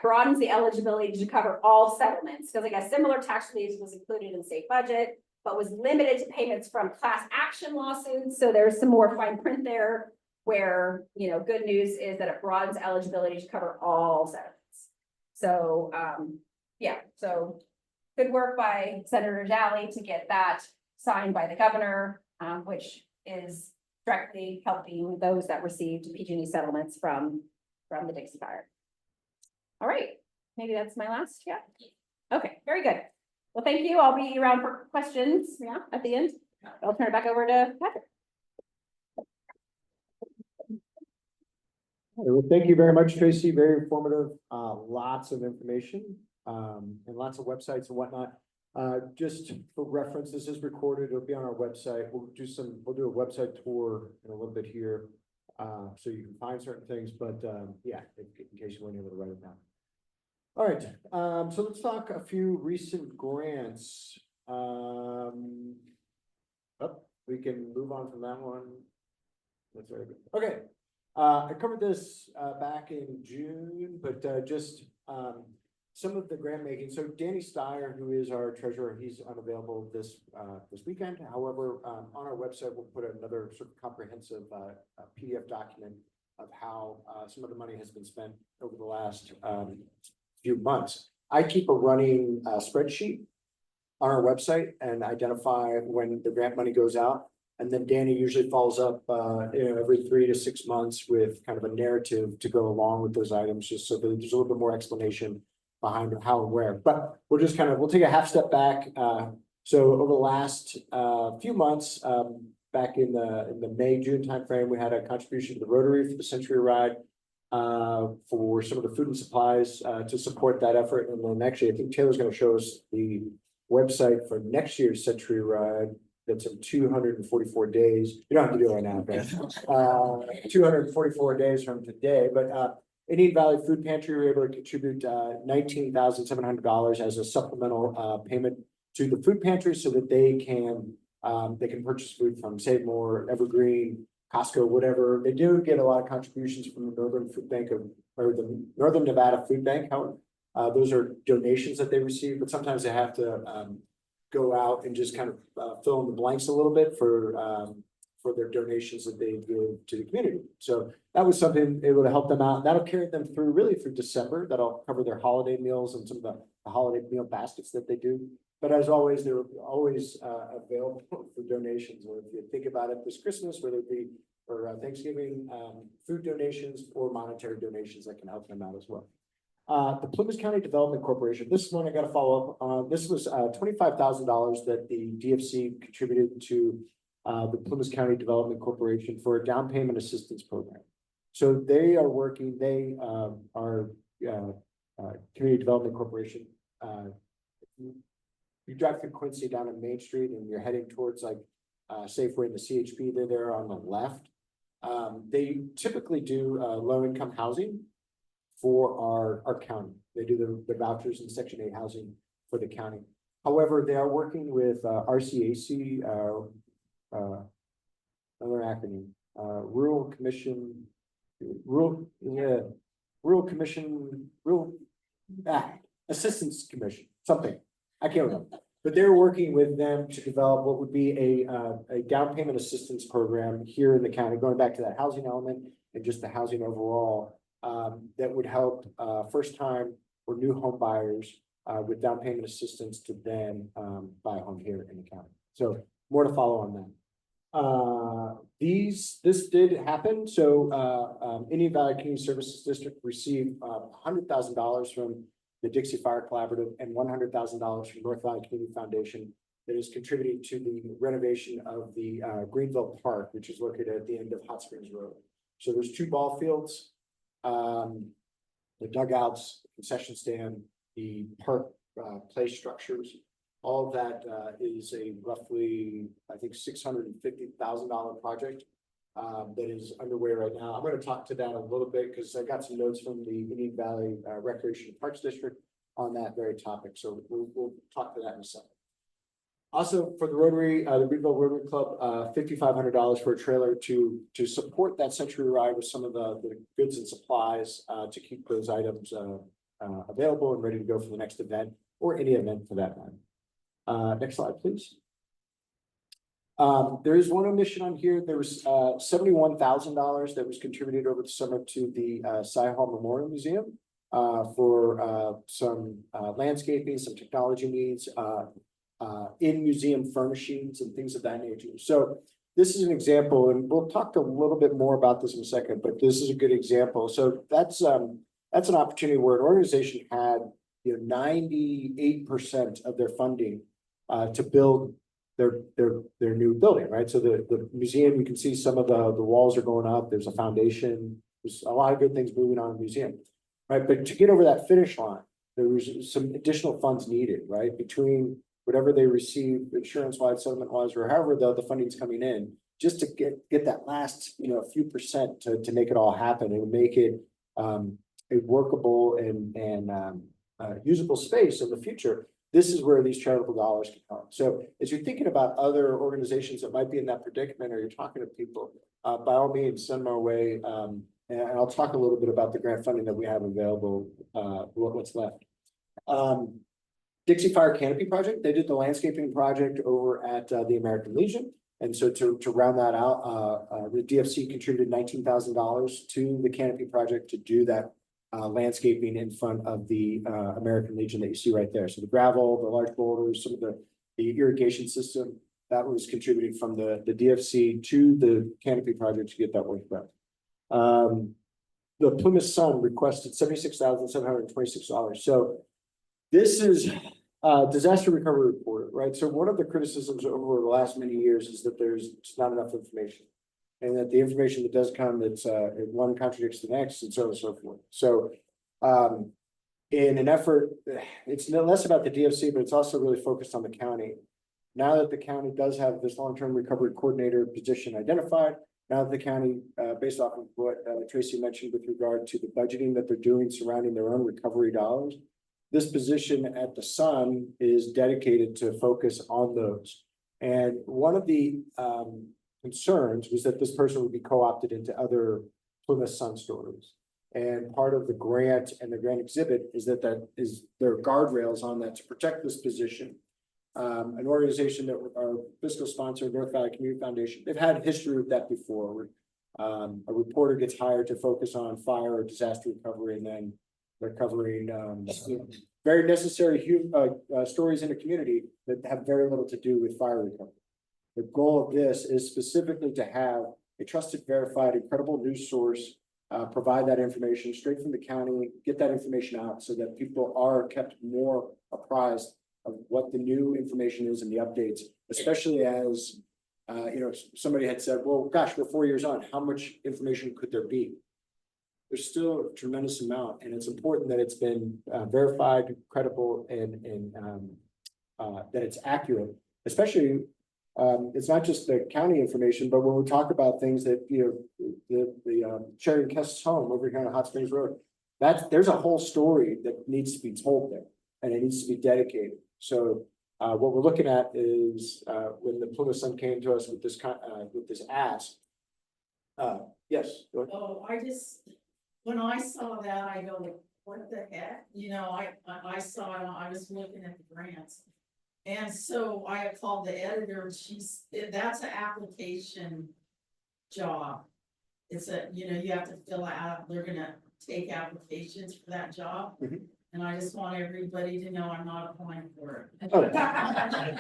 Broadens the eligibility to cover all settlements, because I guess similar tax relief was included in state budget, but was limited to payments from class action lawsuits. So there's some more fine print there where, good news is that it broadens eligibility to cover all settlements. So, so good work by Senator Daly to get that signed by the governor, which is directly helping those that received PG&E settlements from the Dixie Fire. All right, maybe that's my last, yeah. Okay, very good. Well, thank you. I'll be around for questions, yeah, at the end. I'll turn it back over to Patrick. Well, thank you very much, Tracy. Very informative, lots of information, and lots of websites and whatnot. Just for reference, this is recorded. It'll be on our website. We'll do a website tour in a little bit here. So you can find certain things, but, yeah, in case you weren't able to write it down. All right, so let's talk a few recent grants. We can move on from that one. That's very good. Okay. I covered this back in June, but just some of the grant making. So Danny Steyer, who is our treasurer, he's unavailable this weekend. However, on our website, we'll put another sort of comprehensive PDF document of how some of the money has been spent over the last few months. I keep a running spreadsheet on our website and identify when the grant money goes out. And then Danny usually follows up, every 3 to 6 months with kind of a narrative to go along with those items, just so that there's a little bit more explanation behind how and where. But we'll take a half step back. So over the last few months, back in the May-June timeframe, we had a contribution to the Rotary for the Century Ride for some of the food and supplies to support that effort. And then actually, I think Taylor's going to show us the website for next year's Century Ride. That's in 244 days. You don't have to do it right now, okay? 244 days from today, but Indian Valley Food Pantry were able to contribute $19,700 as a supplemental payment to the food pantry so that they can purchase food from Save More, Evergreen, Costco, whatever. They do get a lot of contributions from the Northern Food Bank or the Northern Nevada Food Bank. However, those are donations that they receive, but sometimes they have to go out and just kind of fill in the blanks a little bit for their donations that they give to the community. So that was something able to help them out. That'll carry them through really through December. That'll cover their holiday meals and some of the holiday meal baskets that they do. But as always, they're always available for donations. Or if you think about it this Christmas, whether it be for Thanksgiving, food donations or monetary donations that can help them out as well. The Plymouth County Development Corporation, this one I got to follow up on. This was $25,000 that the DFC contributed to the Plymouth County Development Corporation for a down payment assistance program. So they are working, they are Community Development Corporation. You drive through Quincy down on Main Street and you're heading towards like Safeway and the CHP, they're there on the left. They typically do low-income housing for our county. They do the vouchers and Section 8 housing for the county. However, they are working with RCAC, another acronym, Rural Assistance Commission, something. I can't remember. But they're working with them to develop what would be a down payment assistance program here in the county, going back to that housing element and just the housing overall. That would help first time or new home buyers with down payment assistance to then buy a home here in the county. So more to follow on that. This did happen. So Indian Valley Community Services District received $100,000 from the Dixie Fire Collaborative and $100,000 from North Valley Community Foundation that is contributing to the renovation of the Greenville Park, which is located at the end of Hot Springs Road. So there's 2 ball fields. The dugouts, the concession stand, the park play structures, all of that is a roughly, I think, $650,000 project that is underway right now. I'm going to talk to that a little bit because I got some notes from the Indian Valley Recreation Parks District on that very topic. So we'll talk to that in a second. Also, for the Rotary, the Greenville Rotary Club, $5,500 for a trailer to support that Century Ride with some of the goods and supplies to keep those items available and ready to go for the next event or any event for that matter. Next slide, please. There is one omission on here. There was $71,000 that was contributed over the summer to the Cy Hall Memorial Museum for some landscaping, some technology needs. In museum furnishings and things of that nature. So this is an example, and we'll talk a little bit more about this in a second, but this is a good example. So that's an opportunity where an organization had, 98% of their funding to build their new building, right? So the museum, you can see some of the walls are going up. There's a foundation. There's a lot of good things moving on in the museum, right? But to get over that finish line, there was some additional funds needed, right? Between whatever they receive, insurance-wise, settlement-wise, or however the funding's coming in, just to get that last, few percent to make it all happen and make it a workable and usable space in the future. This is where these charitable dollars can come. So as you're thinking about other organizations that might be in that predicament, or you're talking to people, by all means, send them our way. And I'll talk a little bit about the grant funding that we have available, what's left. Dixie Fire Canopy Project, they did the landscaping project over at the American Legion. And so to round that out, the DFC contributed $19,000 to the canopy project to do that landscaping in front of the American Legion that you see right there. So the gravel, the large boulders, some of the irrigation system, that was contributed from the DFC to the canopy project to get that work done. The Plymouth Sun requested $76,726. So this is disaster recovery report, right? So one of the criticisms over the last many years is that there's just not enough information. And that the information that does come, that's one contradicts the next, and so on and so forth. So in an effort, it's less about the DFC, but it's also really focused on the county. Now that the county does have this long-term recovery coordinator position identified, now that the county, based off of what Tracy mentioned with regard to the budgeting that they're doing surrounding their own recovery dollars, this position at the Sun is dedicated to focus on those. And one of the concerns was that this person would be co-opted into other Plymouth Sun stories. And part of the grant and the grant exhibit is that there are guardrails on that to protect this position. An organization that our fiscal sponsor, North Valley Community Foundation, they've had a history with that before. Where, a reporter gets hired to focus on fire or disaster recovery, and then they're covering very necessary stories in a community that have very little to do with fire recovery. The goal of this is specifically to have a trusted, verified, incredible news source provide that information straight from the county, get that information out so that people are kept more apprised of what the new information is and the updates, especially as, somebody had said, well, gosh, we're 4 years on, how much information could there be? There's still a tremendous amount, and it's important that it's been verified, credible, and that it's accurate, especially it's not just the county information, but when we talk about things that, the Sheridan Kest's home over here on Hot Springs Road, there's a whole story that needs to be told there, and it needs to be dedicated. So what we're looking at is when the Plymouth Sun came to us with this ask. Yes. Go ahead. Oh, when I saw that, I go, what the heck? I saw it, I was looking at the grants. And so I called the editor, that's an application job. It's you have to fill out, they're gonna take applications for that job. Mhm. And I just want everybody to know I'm not applying for it. Oh,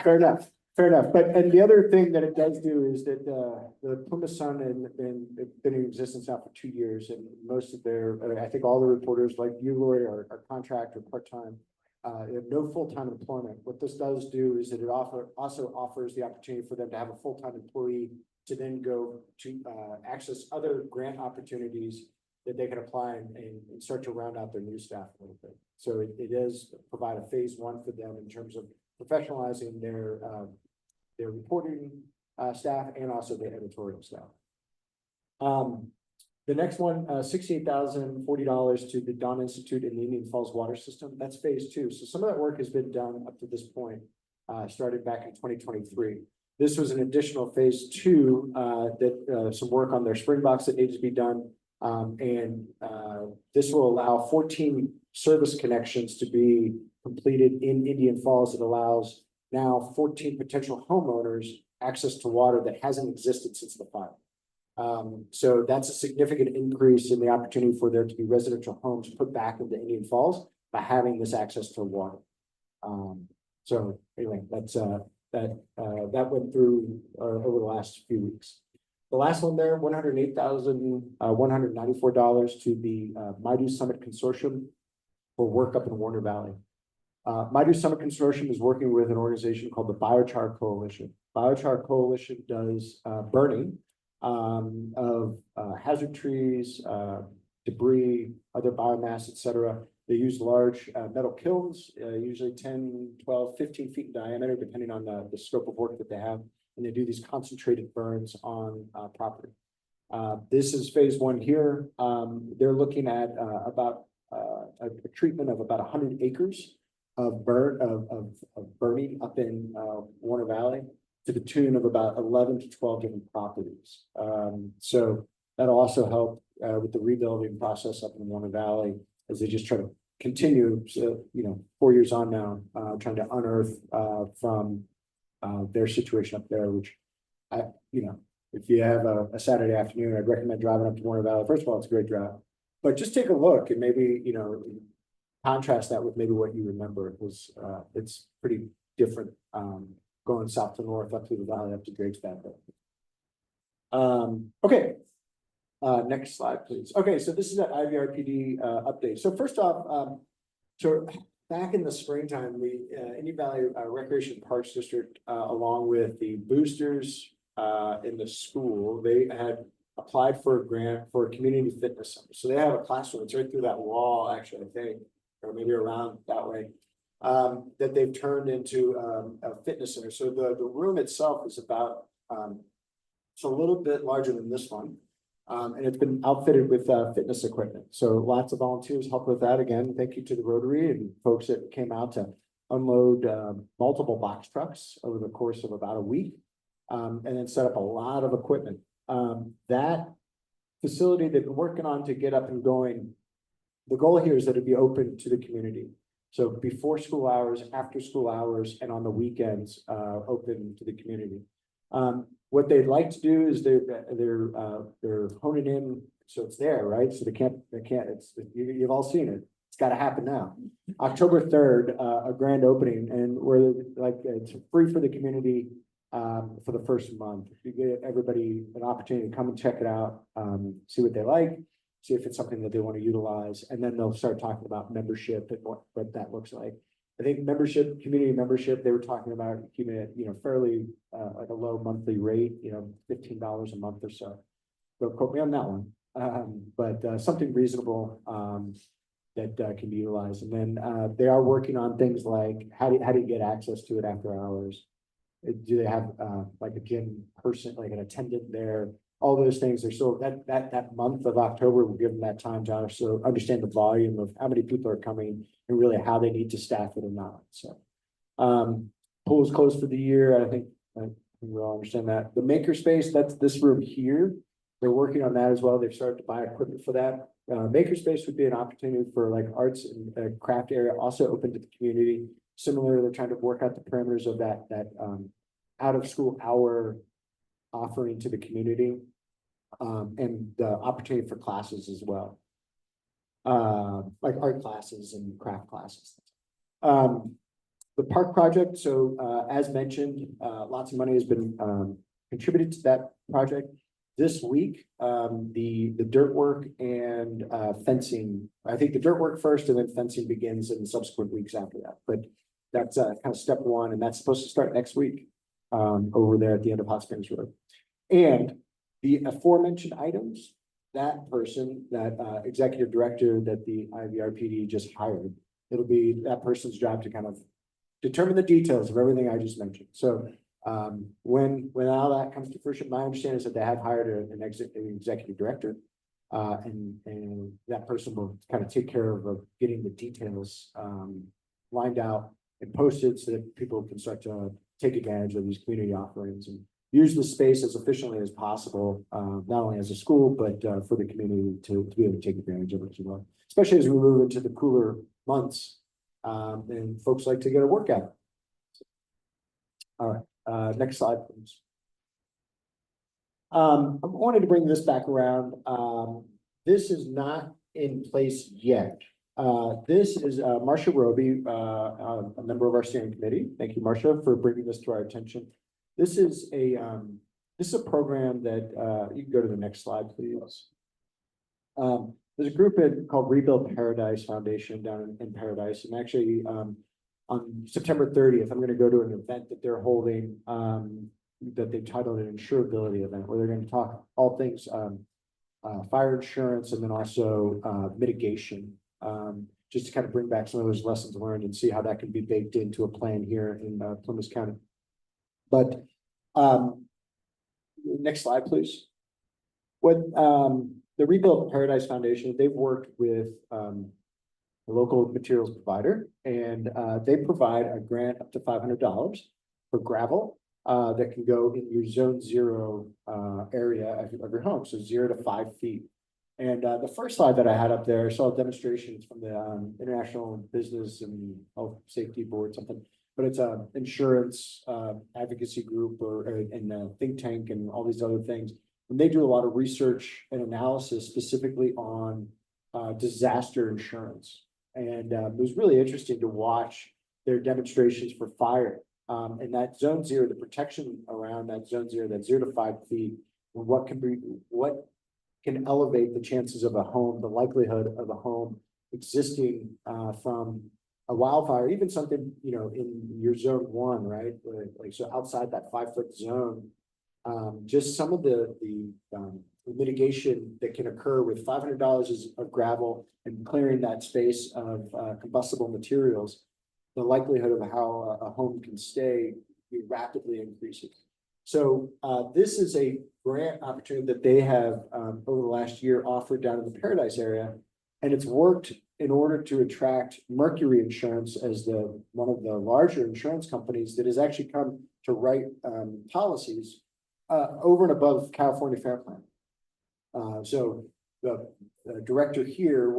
fair enough. And the other thing that it does do is that the Plymouth Sun and been in existence now for 2 years, and most of I think all the reporters like you, Lori, are contract or part-time. They have no full-time employment. What this does do is that it also offers the opportunity for them to have a full-time employee to then go to access other grant opportunities that they can apply and start to round out their new staff a little bit. So it does provide a phase one for them in terms of professionalizing their reporting staff and also their editorial staff. The next one, $68,040 to the Dawn Institute in the Indian Falls Water System. That's phase two. So some of that work has been done up to this point, started back in 2023. This was an additional phase two that some work on their spring box that needs to be done. This will allow 14 service connections to be completed in Indian Falls. It allows now 14 potential homeowners access to water that hasn't existed since the fire. So that's a significant increase in the opportunity for there to be residential homes put back into Indian Falls by having this access to water. So anyway, that's that went through over the last few weeks. The last one there, $108,194 to the Maidu Summit Consortium for work up in Warner Valley. Maidu Summit Consortium is working with an organization called the Biochar Coalition. Biochar Coalition does burning of hazard trees, debris, other biomass, etc. They use large metal kilns, usually 10, 12, 15 feet in diameter, depending on the scope of work that they have. And they do these concentrated burns on property. This is phase one here. They're looking at about a treatment of about 100 acres of burning up in Warner Valley to the tune of about 11 to 12 different properties. So that'll also help with the rebuilding process up in Warner Valley as they just try to continue, so, 4 years on now, trying to unearth from their situation up there, which if you have a Saturday afternoon, I'd recommend driving up to Warner Valley. First of all, it's a great drive, but just take a look and maybe, contrast that with maybe what you remember. It was, it's pretty different, going south to north, up through the valley, up to Drake's Bend. Okay. Next slide, please. Okay, so this is that IVRPD update. So first off, so back in the springtime, the Indian Valley Recreation Parks District, along with the boosters in the school, they had applied for a grant for a community fitness center. So they have a classroom. It's right through that wall, actually, I think, or maybe around that way, that they've turned into a fitness center. So the room itself is about, it's a little bit larger than this one. And it's been outfitted with fitness equipment. So lots of volunteers help with that. Again, thank you to the Rotary and folks that came out to unload multiple box trucks over the course of about a week, and then set up a lot of equipment. That facility they've been working on to get up and going, the goal here is that it'd be open to the community. So before school hours, after school hours, and on the weekends, open to the community. What they'd like to do is they're honing in, so it's there, right? So they can't, you've all seen it. It's got to happen now. October 3rd, a grand opening, and we're like, it's free for the community for the first month. You get everybody an opportunity to come and check it out, see what they like, see if it's something that they want to utilize, and then they'll start talking about membership and what that looks like. I think membership, community membership, they were talking about keeping it, fairly like a low monthly rate, $15 a month or so. Don't quote me on that one, but something reasonable that can be utilized. And then they are working on things like how do you get access to it after hours? Do they have like a gym person, like an attendant there? All those things are still that month of October will give them that time to also understand the volume of how many people are coming and really how they need to staff it or not. So pool is closed for the year. I think we all understand that. The makerspace, that's this room here. They're working on that as well. They've started to buy equipment for that. Makerspace would be an opportunity for like arts and craft area, also open to the community. Similarly, they're trying to work out the parameters of that out of school hour offering to the community, and the opportunity for classes as well, like art classes and craft classes. The park project, so as mentioned, lots of money has been contributed to that project. This week, the dirt work and fencing, I think the dirt work first and then fencing begins in the subsequent weeks after that. But that's kind of step one, and that's supposed to start next week over there at the end of Hot Springs Road. And the aforementioned items, that person, that executive director that the IVRPD just hired, it'll be that person's job to kind of determine the details of everything I just mentioned. So when all that comes to fruition, my understanding is that they have hired an executive director, and that person will kind of take care of getting the details lined out and posted so that people can start to take advantage of these community offerings and use the space as efficiently as possible, not only as a school, but for the community to be able to take advantage of it as well, especially as we move into the cooler months, and folks like to get a workout. All right, next slide, please. I wanted to bring this back around. This is not in place yet. This is Marcia Roby, a member of our steering committee. Thank you, Marcia, for bringing this to our attention. This is a program that, you can go to the next slide, please. There's a group called Rebuild Paradise Foundation down in Paradise, and actually, on September 30th, I'm gonna go to an event that they're holding, that they titled an insurability event, where they're gonna talk all things, fire insurance and then also, mitigation. Just to kind of bring back some of those lessons learned and see how that can be baked into a plan here in, Plymouth County. But, next slide, please. What, the Rebuild Paradise Foundation, they've worked with, a local materials provider, and they provide a grant up to $500 for gravel that can go in your zone 0 area of your home, so 0 to 5 feet. And the first slide that I had up there, I saw demonstrations from the International Business and Health Safety Board, something, but it's a insurance advocacy group and a think tank and all these other things. And they do a lot of research and analysis specifically on disaster insurance. And it was really interesting to watch their demonstrations for fire. And that zone 0, the protection around that zone 0, that 0 to 5 feet, and what can elevate the chances of a home, the likelihood of a home existing from a wildfire, even something, you know, in your zone 1, right? Like, so outside that 5-foot zone, just some of the mitigation that can occur with $500 of gravel and clearing that space of combustible materials, the likelihood of how a home can stay rapidly increases. So this is a grant opportunity that they have over the last year offered down in the Paradise area, and it's worked in order to attract Mercury Insurance as one of the larger insurance companies that has actually come to write policies over and above California Fair Plan. So the director here,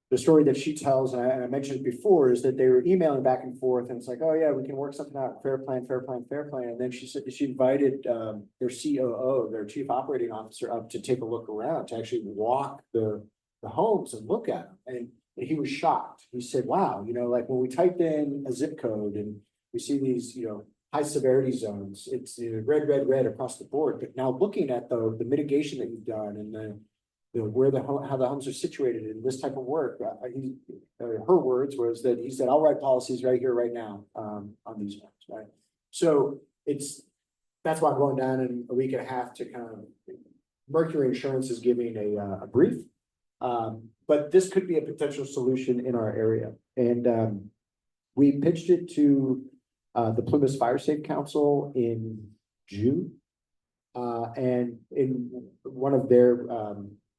the story that she tells, and I mentioned it before, is that they were emailing back and forth, and it's like, oh yeah, we can work something out, fair plan. And then she said she invited their COO, their chief operating officer, up to take a look around, to actually walk the homes and look at them. And he was shocked. He said, wow, you know, like when we type in a zip code and we see these, you know, high severity zones, it's red across the board. But now looking at the mitigation that you've done and how the homes are situated in this type of work, her words was that he said, I'll write policies right here, right now, on these homes, right? So that's why I'm going down in a week and a half to kind of, Mercury Insurance is giving a brief, but this could be a potential solution in our area. And we pitched it to the Plymouth Fire Safe Council in June. And in one of their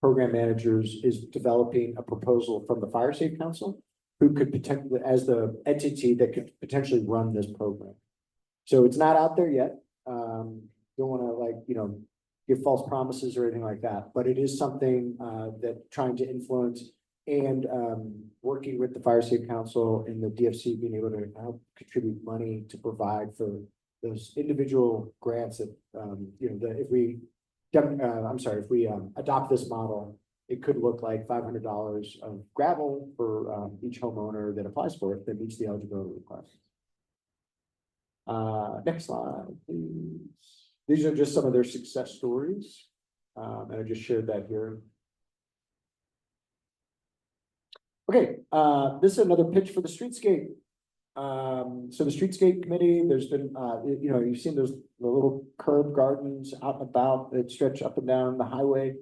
program managers is developing a proposal from the Fire Safe Council, who could potentially, as the entity that could potentially run this program. So it's not out there yet. Don't want to give false promises or anything like that, but it is something that trying to influence and working with the Fire Safe Council and the DFC being able to help contribute money to provide for those individual grants that, that if we adopt this model, it could look like $500 of gravel for each homeowner that applies for it that meets the eligibility requirements. Next slide, please. These are just some of their success stories. And I just shared that here. Okay, this is another pitch for the streetscape. So the streetscape committee, there's been, you've seen the little curb gardens out and about that stretch up and down the highway.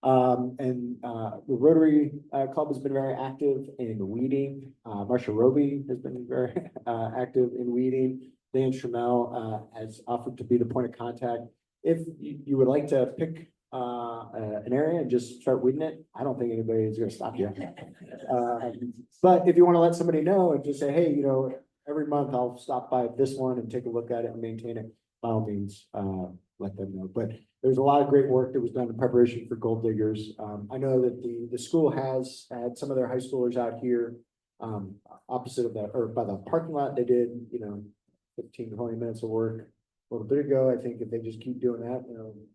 And the Rotary Club has been very active in weeding. Marcia Roby has been very active in weeding. Dan Trammell has offered to be the point of contact. If you would like to pick an area and just start weeding it, I don't think anybody is going to stop you. But if you want to let somebody know and just say, hey, every month I'll stop by this one and take a look at it and maintain it, by all means, let them know. But there's a lot of great work that was done in preparation for Gold Diggers. I know that the school has had some of their high schoolers out here opposite of that, or by the parking lot. They did, 15, 20 minutes of work a little bit ago. I think if they just keep doing that,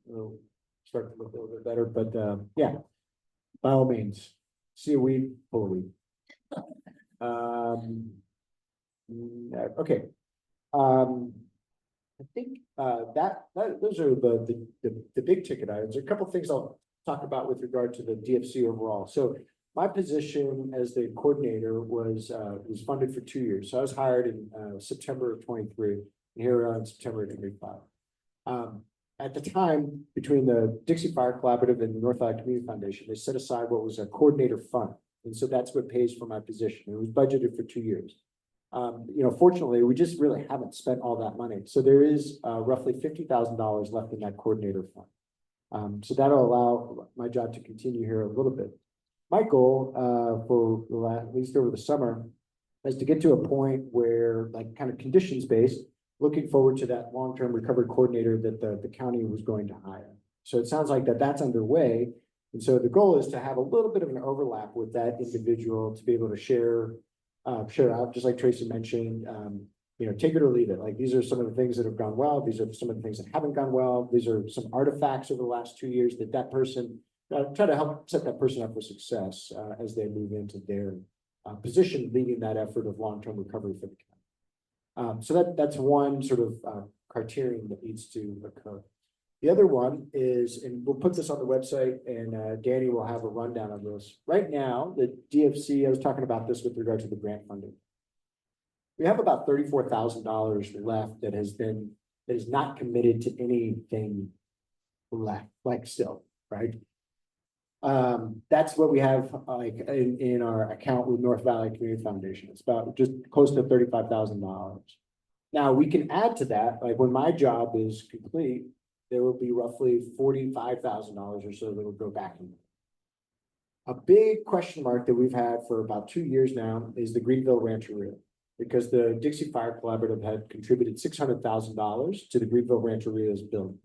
it'll start to look a little bit better. But yeah, by all means, see a weed, pull a weed. Okay. I think, those are the big ticket items. There are a couple of things I'll talk about with regard to the DFC overall. So my position as the coordinator was funded for 2 years. So I was hired in, September of 23, and here we are in September of 25. At the time, between the Dixie Fire Collaborative and the North Valley Community Foundation, they set aside what was a coordinator fund. And so that's what pays for my position. It was budgeted for 2 years. Fortunately, we just really haven't spent all that money. So there is roughly $50,000 left in that coordinator fund. So that'll allow my job to continue here a little bit. My goal at least over the summer is to get to a point where, like, kind of conditions based, looking forward to that long-term recovery coordinator that the county was going to hire. So it sounds like that's underway. And so the goal is to have a little bit of an overlap with that individual to be able to share out, just like Tracy mentioned, take it or leave it. Like, these are some of the things that have gone well. These are some of the things that haven't gone well. These are some artifacts over the last 2 years that person, try to help set that person up for success as they move into their position, leading that effort of long-term recovery for the county. So that's one sort of criterion that needs to occur. The other one is, and we'll put this on the website, and Danny will have a rundown of this. Right now, the DFC, I was talking about this with regard to the grant funding. We have about $34,000 left that is not committed to anything left, like still, right? That's what we have like in our account with North Valley Community Foundation. It's about just close to $35,000. Now we can add to that, like when my job is complete, there will be roughly $45,000 or so that will go back in. A big question mark that we've had for about 2 years now is the Greenville Rancheria, because the Dixie Fire Collaborative had contributed $600,000 to the Greenville Rancheria's building.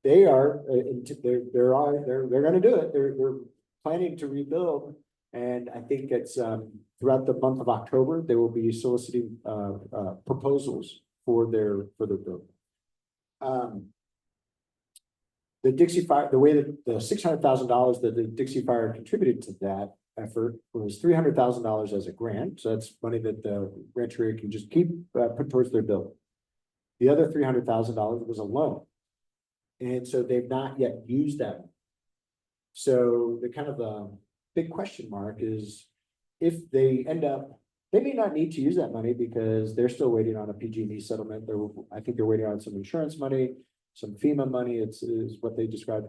They are, they're going to do it. They're planning to rebuild, and I think it's throughout the month of October they will be soliciting proposals for their building. The Dixie Fire, the way that the $600,000 that the Dixie Fire contributed to that effort was $300,000 as a grant. So that's money that the rancheria can just keep put towards their building. The other $300,000 was a loan. And so they've not yet used that. So the kind of big question mark is if they end up, they may not need to use that money because they're still waiting on a PG&E settlement. I think they're waiting on some insurance money, some FEMA money. Is what they described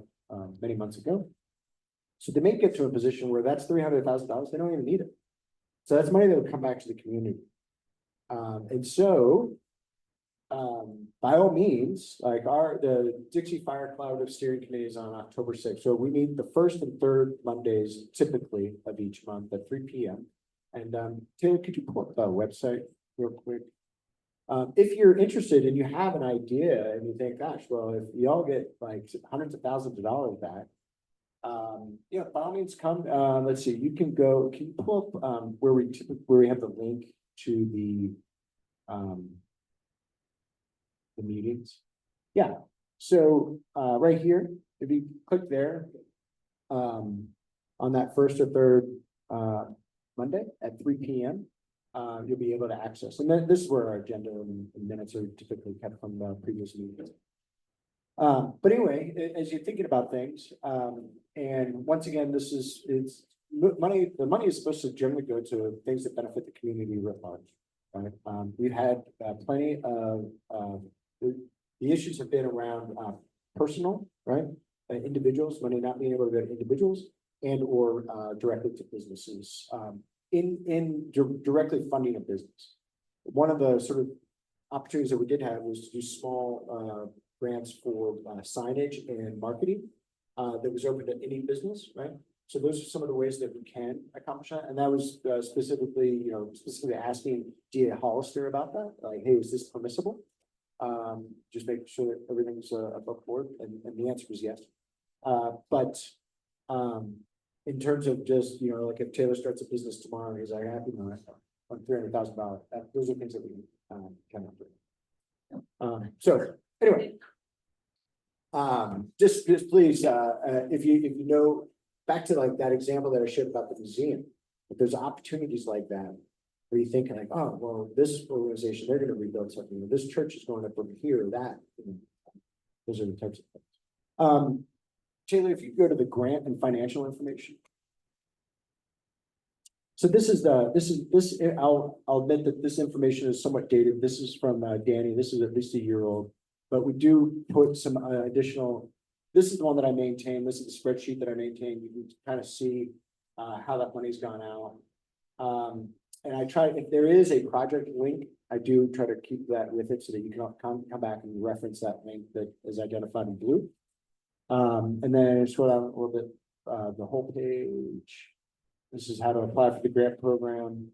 many months ago. So they may get to a position where that's $300,000. They don't even need it. So that's money that will come back to the community. And so, by all means, like the Dixie Fire Collaborative Steering Committee is on October 6th. So we meet the first and third Mondays typically of each month at 3 p.m. And Taylor, could you pull up the website real quick? If you're interested and you have an idea and you think, gosh, well, if y'all get like hundreds of thousands of dollars back, by all means come. Let's see, you can go, can you pull up where we have the link to the meetings? Yeah, so right here, if you click there, on that first or third Monday at 3 p.m. You'll be able to access. And then this is where our agenda and minutes are typically kept from the previous meetings. But anyway, as you're thinking about things, and once again, it's money. The money is supposed to generally go to things that benefit the community writ large. Right? We've had plenty of the issues have been around personal, right? Individuals, money not being able to go to individuals and or directly to businesses. Directly funding a business. One of the sort of opportunities that we did have was to do small grants for signage and marketing that was open to any business, right? So those are some of the ways that we can accomplish that. And that was specifically asking DA Hollister about that. Like, hey, is this permissible? Just making sure that everything's above board. And the answer was yes. In terms of just, like if Taylor starts a business tomorrow and he's like, happy on $300,000, those are things that we cannot do. So anyway, just please, if you know back to like that example that I shared about the museum, if there's opportunities like that. Where you think like, oh, well, this organization, they're gonna rebuild something, or this church is going up over here, or that. Those are the types of things. Taylor, if you go to the grant and financial information. So this is, I'll admit that this information is somewhat dated. This is from Danny. This is at least a year old. But we do put some additional, this is the one that I maintain. This is the spreadsheet that I maintain. You can kind of see how that money's gone out. And I try, if there is a project link, I do try to keep that with it so that you can come back and reference that link that is identified in blue. And then scroll down a little bit, the whole page. This is how to apply for the grant program.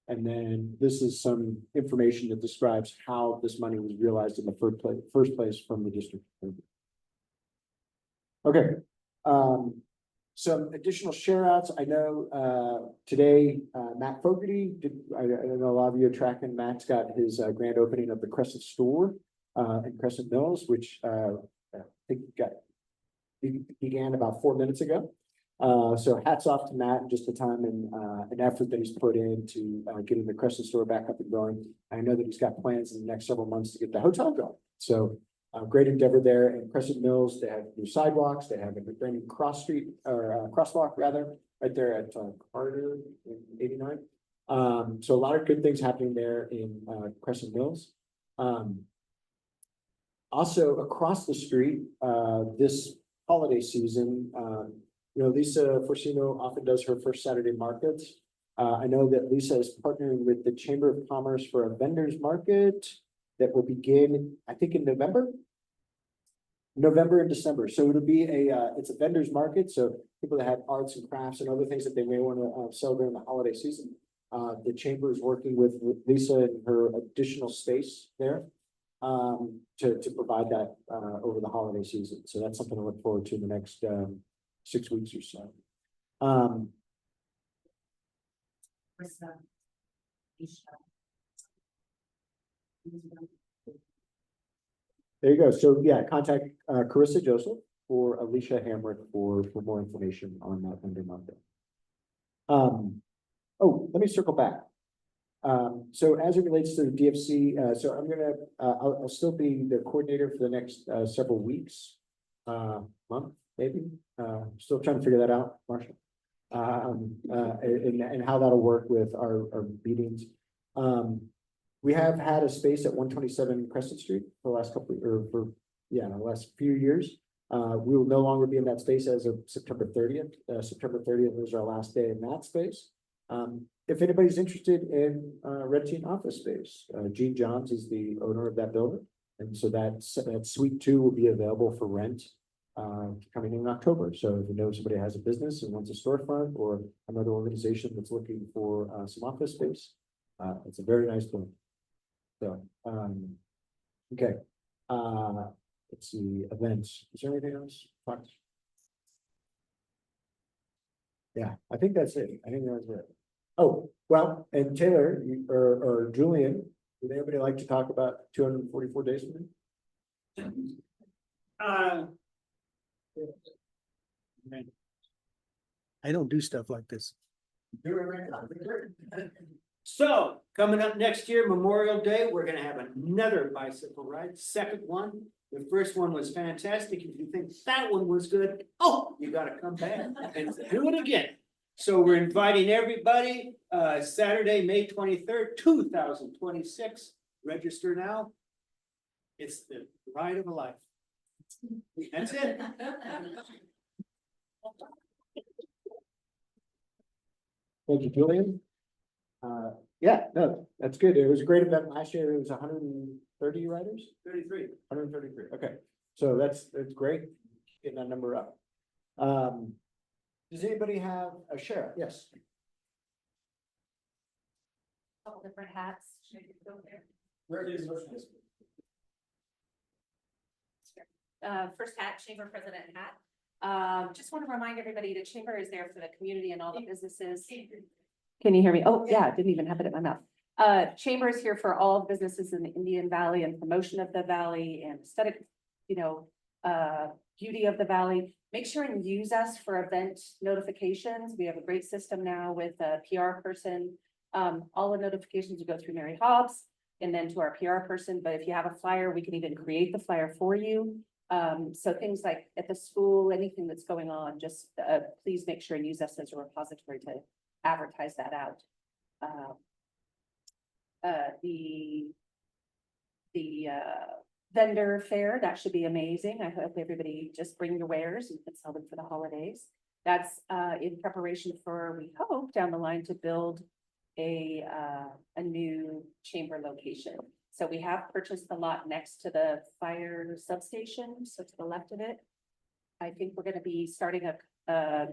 And then this is some information that describes how this money was realized in the first place from the district. Okay. Some additional share outs. I know today Matt Fogarty did, I know a lot of you are tracking. Matt's got his grand opening of the Crescent store in Crescent Mills, which I think began about 4 minutes ago. So hats off to Matt and just the time and an effort that he's put into getting the Crescent store back up and going. I know that he's got plans in the next several months to get the hotel going. So great endeavor there. And Crescent Mills, they have new sidewalks. They have a brand new crosswalk rather, right there at Carter in 89. So a lot of good things happening there in Crescent Mills. Also across the street, this holiday season, you know, Lisa Forcino often does her first Saturday markets. I know that Lisa is partnering with the Chamber of Commerce for a vendors market that will begin, I think, in November and December. So it'll be it's a vendors market. So people that have arts and crafts and other things that they may want to sell during the holiday season. The chamber is working with Lisa and her additional space there to provide that over the holiday season. So that's something to look forward to in the next 6 weeks or so. There you go. So yeah, contact Carissa Joseph or Alicia Hamrick for more information on that vendor market. Oh, let me circle back. So as it relates to the DFC, so I'm gonna I'll still be the coordinator for the next several weeks, month maybe. Still trying to figure that out, Marshall. And how that'll work with our meetings. We have had a space at 127 Crescent Street for the last the last few years. We will no longer be in that space as of September 30th. September 30th was our last day in that space. If anybody's interested in renting office space, Gene Johns is the owner of that building. And so that suite 2 will be available for rent coming in October. So if you know somebody has a business and wants a storefront or another organization that's looking for some office space, it's a very nice building. So, okay. Let's see, events. Is there anything else? Yeah, I think that's it. I think that's it. Oh, well, and Taylor or Julian, would anybody like to talk about 244 days with me? I don't do stuff like this. So, coming up next year, Memorial Day, we're gonna have another bicycle ride, second one. The first one was fantastic. If you think that one was good, oh, you gotta come back and do it again. So we're inviting everybody, Saturday, May 23rd, 2026. Register now. It's the ride of a life. That's it. Thank you, Julian. Yeah, no, that's good. It was a great event last year. It was 130 riders, 133. Okay, so that's great. Getting that number up. Does anybody have a share? Yes. Couple different hats. Where is First hat, chamber president hat. Just want to remind everybody the chamber is there for the community and all the businesses. Can you hear me? Oh, yeah, I didn't even have it in my mouth. Chamber is here for all businesses in the Indian Valley and promotion of the valley and aesthetic, beauty of the valley. Make sure and use us for event notifications. We have a great system now with a PR person. All the notifications will go through Mary Hobbs and then to our PR person. But if you have a flyer, we can even create the flyer for you. So things like at the school, anything that's going on, just please make sure and use us as a repository to advertise that out. The vendor fair, that should be amazing. I hope everybody just bring your wares and can sell them for the holidays. That's in preparation for, we hope, down the line to build a new chamber location. So we have purchased the lot next to the fire substation, so to the left of it. I think we're gonna be starting a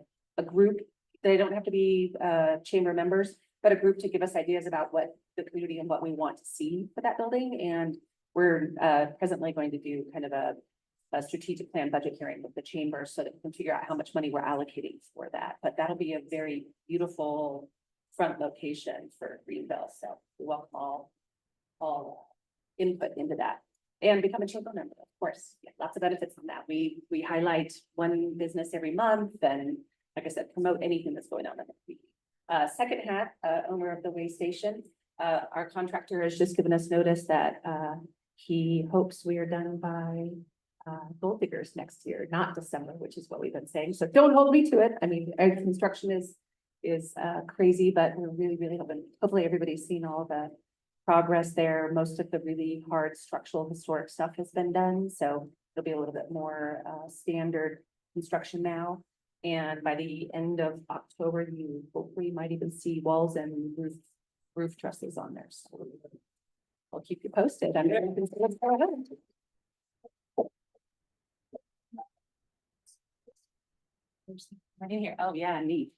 group. They don't have to be chamber members, but a group to give us ideas about what the community and what we want to see for that building. And we're presently going to do kind of a strategic plan budget hearing with the chamber so that we can figure out how much money we're allocating for that. But that'll be a very beautiful front location for Greenville. So we welcome all input into that and become a chamber member, of course. Yeah, lots of benefits from that. We highlight one business every month and, like I said, promote anything that's going on in the community. Second hat, owner of the way station. Our contractor has just given us notice that he hopes we are done by Gold Diggers next year, not December, which is what we've been saying. So don't hold me to it. I mean, our construction is crazy, but we're really hoping, hopefully everybody's seen all the progress there. Most of the really hard structural historic stuff has been done. So it'll be a little bit more standard construction now. And by the end of October, you hopefully might even see walls and roof trusses on there. So I'll keep you posted. I'm very excited. Let's go ahead. Right in here. Oh, yeah, neat.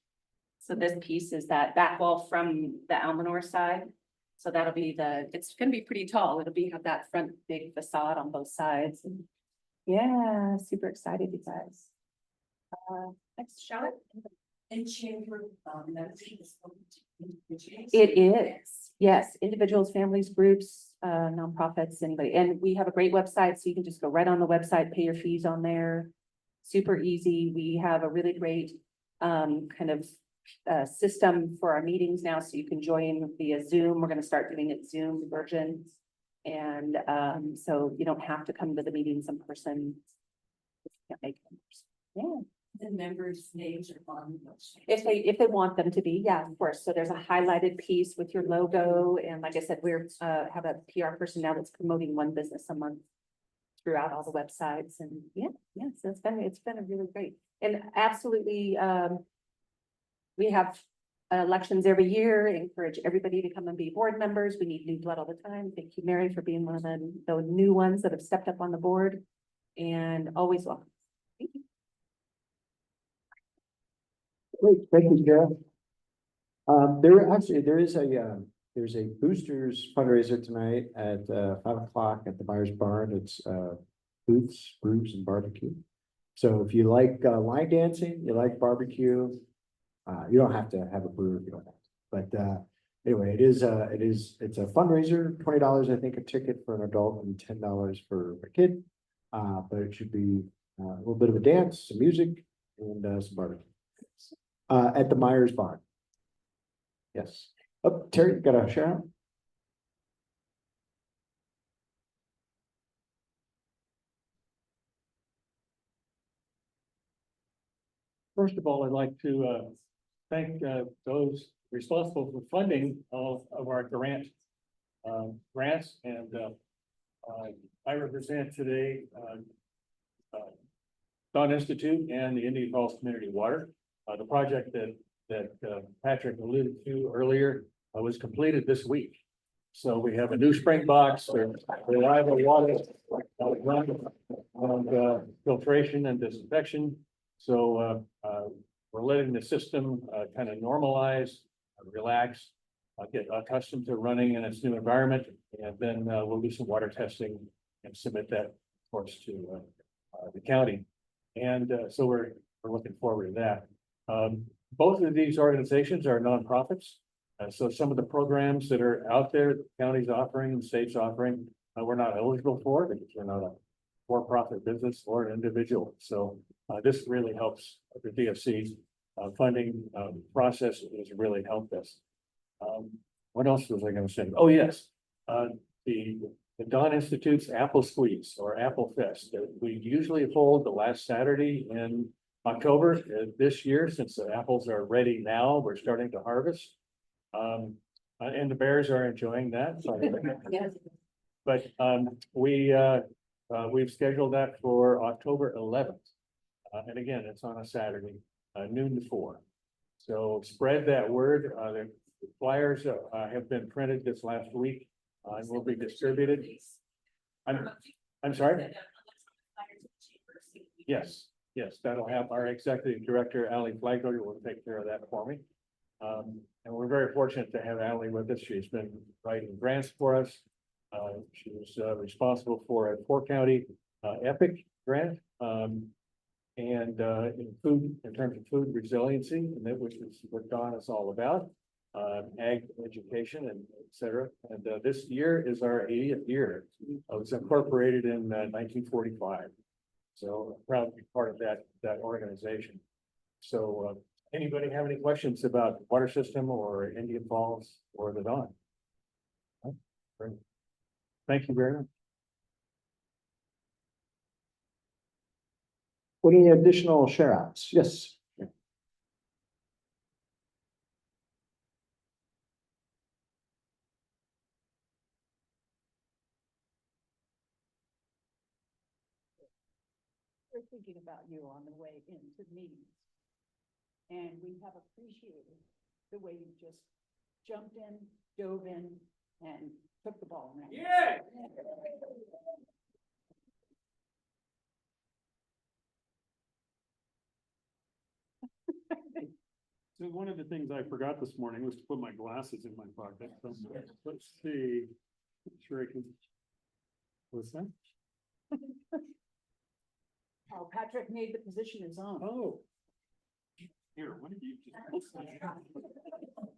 So this piece is that back wall from the Almanor side. So that'll be it's gonna be pretty tall. It'll have that front big facade on both sides. And yeah, super excited, you guys. Next shot. And chamber, It is, yes, individuals, families, groups, nonprofits, anybody, and we have a great website, so you can just go right on the website, pay your fees on there. Super easy. We have a really great kind of system for our meetings now, so you can join via Zoom. We're going to start doing it Zoom version, and so you don't have to come to the meetings in person. Can't make them. Yeah. the members' names are on. If they want them to be, yeah, of course. So there's a highlighted piece with your logo. And like I said, we're have a PR person now that's promoting one business a month throughout all the websites. And yeah, so it's been a really great, and absolutely we have elections every year, encourage everybody to come and be board members. We need new blood all the time. Thank you, Mary, for being one of the new ones that have stepped up on the board, and always welcome. Thank you. Great, thank you, Jeff. There's a boosters fundraiser tonight at 5 o'clock at the Myers Barn. It's booths, brews, and barbecue. So if you like line dancing, you like barbecue, you don't have to have a brew if you don't have to. But anyway, it's a fundraiser, $20 I think a ticket for an adult and $10 for a kid. But it should be a little bit of a dance, some music, and some barbecue. At the Myers Barn. Yes. Oh, Terry, you got a shout out? First of all, I'd like to thank those responsible for funding all of our grants. And I represent today Dawn Institute and the Indian Falls Community Water. The project that Patrick alluded to earlier was completed this week. So we have a new spring box, reliable water, and filtration and disinfection. So we're letting the system kind of normalize, relax, get accustomed to running in its new environment, and then we'll do some water testing and submit that, of course, to the county. And so we're looking forward to that. Both of these organizations are nonprofits. So some of the programs that are out there, the county's offering, the state's offering, we're not eligible for because we're not for-profit business or an individual. So this really helps the DFC funding process has really helped us. What else was I going to say? Oh, yes. The Dawn Institute's Apple Squeeze or Apple Fest that we usually hold the last Saturday in October. This year, since the apples are ready now, we're starting to harvest. And the bears are enjoying that. Yes. But we've scheduled that for October 11th. And again, it's on a Saturday, noon to 4. So spread that word. The flyers have been printed this last week and will be distributed. I'm sorry? Yes, that'll have our executive director, Ali Flagler, will take care of that for me. And we're very fortunate to have Ali with us. She's been writing grants for us. She was responsible for a 4-county EPIC grant. And in terms of food resiliency, and that which is what Dawn is all about, ag education and et cetera. And this year is our 80th year. It was incorporated in 1945. So I'm proud to be part of that organization. So anybody have any questions about water system or Indian Falls or the Dawn? Great. Thank you very much. Any additional share outs? Yes. We're thinking about you on the way into meetings. And we have appreciated the way you just jumped in, dove in, and took the ball. And ran. Yeah. So one of the things I forgot this morning was to put my glasses in my pocket. So let's see. I'm sure I can. What's that? Oh, Patrick made the position his own. Oh. Here, what did you just?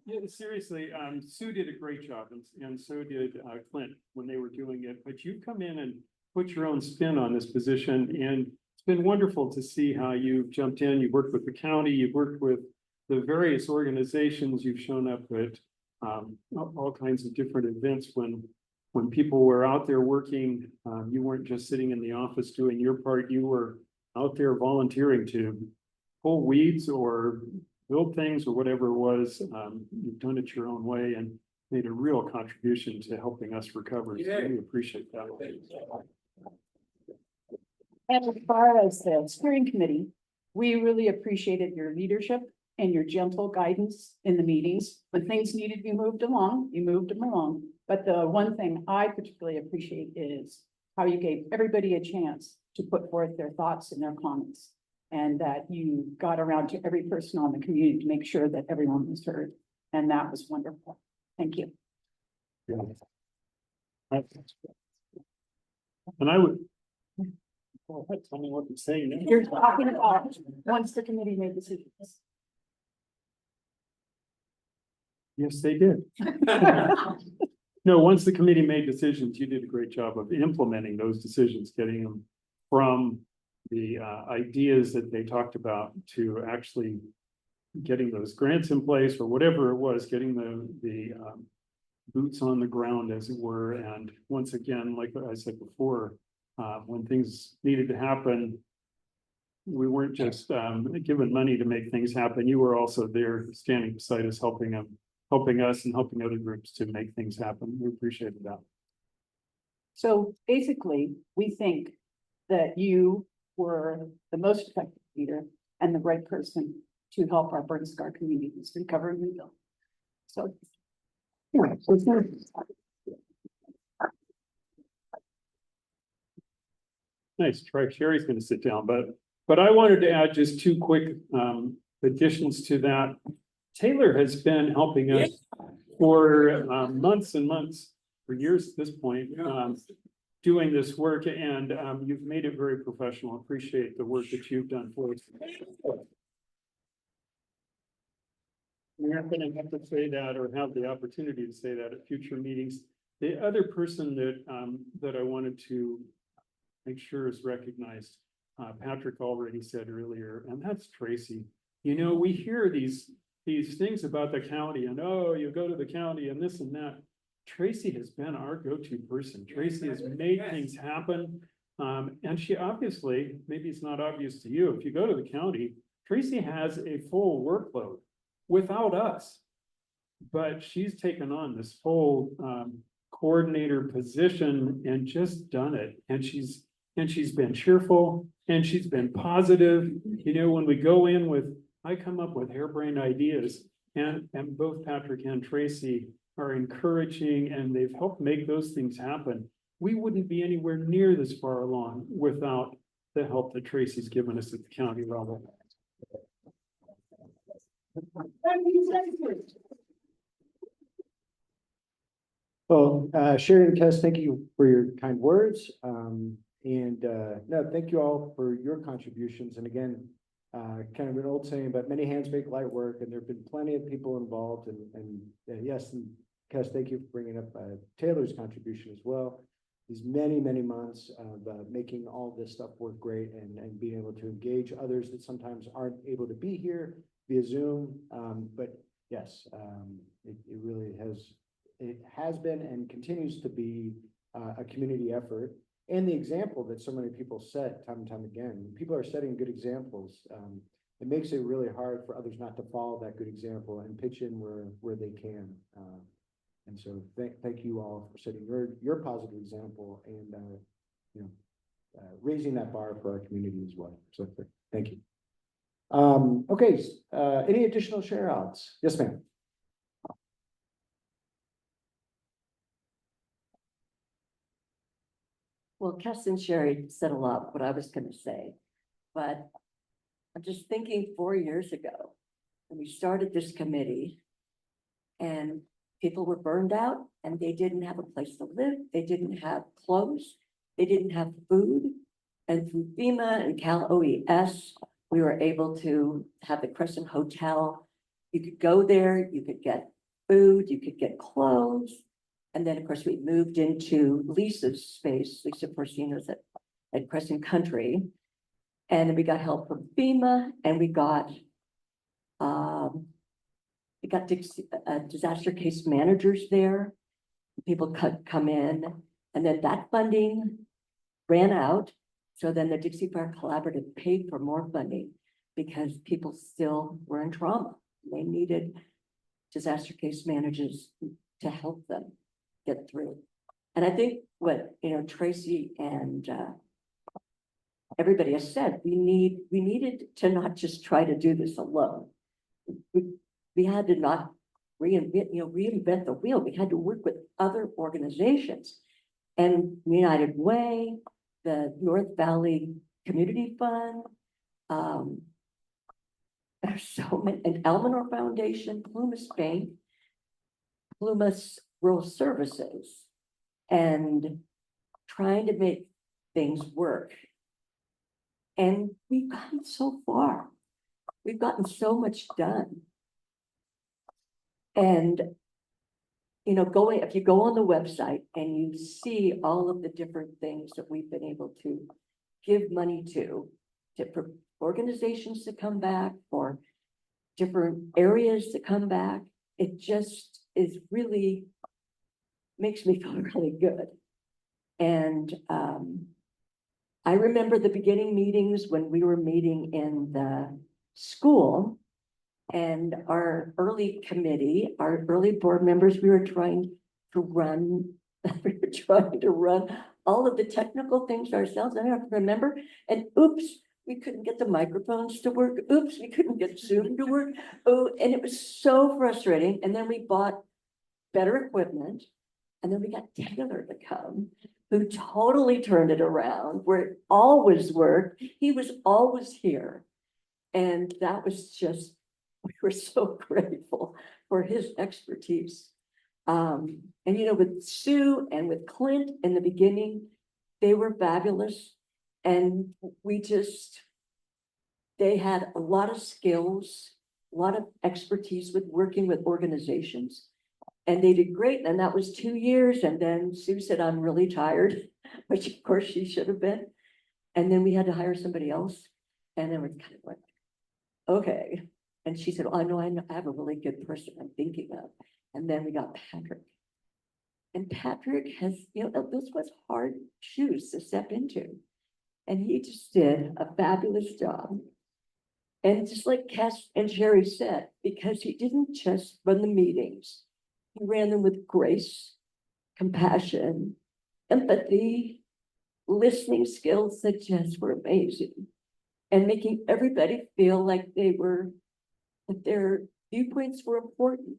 Yeah, seriously, Sue did a great job and so did Clint when they were doing it, but you come in and put your own spin on this position, and it's been wonderful to see how you've jumped in. You've worked with the county, you've worked with the various organizations, you've shown up at all kinds of different events when people were out there working. You weren't just sitting in the office doing your part, you were out there volunteering to pull weeds or build things or whatever it was. You've done it your own way and made a real contribution to helping us recover. So we appreciate that. And as far as the steering committee, we really appreciated your leadership and your gentle guidance in the meetings. When things needed to be moved along, you moved them along. But the one thing I particularly appreciate is how you gave everybody a chance to put forth their thoughts and their comments. And that you got around to every person on the community to make sure that everyone was heard. And that was wonderful. Thank you. And I would. Well, tell me what you're saying now. You're talking about once the committee made decisions. Yes, they did. No, once the committee made decisions, you did a great job of implementing those decisions, getting them from the ideas that they talked about to actually getting those grants in place or whatever it was, getting the boots on the ground, as it were. And once again, like I said before, when things needed to happen, we weren't just given money to make things happen. You were also there standing beside us, helping us and helping other groups to make things happen. We appreciated that. So basically, we think that you were the most effective leader and the right person to help our burn scar communities recover and rebuild. So. Anyway, so it's not- Nice. Sherry's going to sit down, but I wanted to add just two quick additions to that. Taylor has been helping us for months and months, for years at this point, doing this work, and you've made it very professional. Appreciate the work that you've done for us. We're not going to have to say that or have the opportunity to say that at future meetings. The other person that I wanted to make sure is recognized. Patrick already said earlier, and that's Tracy. You know, we hear these things about the county and, oh, you go to the county and this and that. Tracy has been our go-to person. Tracy has made things happen. And she obviously, maybe it's not obvious to you, if you go to the county, Tracy has a full workload without us. But she's taken on this full coordinator position and just done it. And she's been cheerful and she's been positive. You know, when we go in with, I come up with harebrained ideas, and both Patrick and Tracy are encouraging, and they've helped make those things happen. We wouldn't be anywhere near this far along without the help that Tracy's given us at the county level. Well, Sherry and Tess, thank you for your kind words. No, thank you all for your contributions. And again, kind of an old saying, but many hands make light work, and there have been plenty of people involved. And yes, and Tess, thank you for bringing up Taylor's contribution as well. These many, many months of making all this stuff work great, and being able to engage others that sometimes aren't able to be here via Zoom. But yes, it really has been and continues to be a community effort. And the example that so many people set time and time again, people are setting good examples. It makes it really hard for others not to follow that good example and pitch in where they can. And so thank you all for setting your positive example and raising that bar for our community as well. So thank you. Okay, any additional share outs? Yes, ma'am. Well, Cass and Sherry said a lot what I was gonna say, but I'm just thinking 4 years ago, when we started this committee and people were burned out and they didn't have a place to live, they didn't have clothes, they didn't have food. And through FEMA and Cal OES, we were able to have the Crescent Hotel. You could go there, you could get food, you could get clothes. And then, of course, we moved into Lisa's space, Lisa Porcino's at Crescent Country. And then we got help from FEMA, and we got disaster case managers there. People could come in, and then that funding ran out. So then the Dixie Fire Collaborative paid for more funding because people still were in trauma. They needed disaster case managers to help them get through. And I think what, Tracy and everybody has said, we needed to not just try to do this alone. We had to not reinvent the wheel. We had to work with other organizations, and United Way, the North Valley Community Fund, there's so many, and Elmore Foundation, Plumas Bank, Plumas Rural Services, and trying to make things work. And we've gotten so far. We've gotten so much done. And, if you go on the website and you see all of the different things that we've been able to give money to for organizations to come back, for different areas to come back, it just is really makes me feel really good. And I remember the beginning meetings when we were meeting in the school, and our early committee, our early board members, we were trying to run all of the technical things ourselves. I don't remember, and oops, we couldn't get the microphones to work. Oops, we couldn't get Zoom to work. Oh, and it was so frustrating. And then we bought better equipment. And then we got Taylor to come, who totally turned it around, where it always worked. He was always here. And that was just, we were so grateful for his expertise. And with Sue and with Clint in the beginning, they were fabulous. And they had a lot of skills, a lot of expertise with working with organizations. And they did great. And that was 2 years. And then Sue said, I'm really tired, which of course she should have been. And then we had to hire somebody else. And then we're kind of like, okay. And she said, oh, I know, I have a really good person I'm thinking of. And then we got Patrick. And Patrick has, those was hard shoes to step into. And he just did a fabulous job. And just like Cass and Sherry said, because he didn't just run the meetings, he ran them with grace, compassion, empathy, listening skills that just were amazing. And making everybody feel like that their viewpoints were important.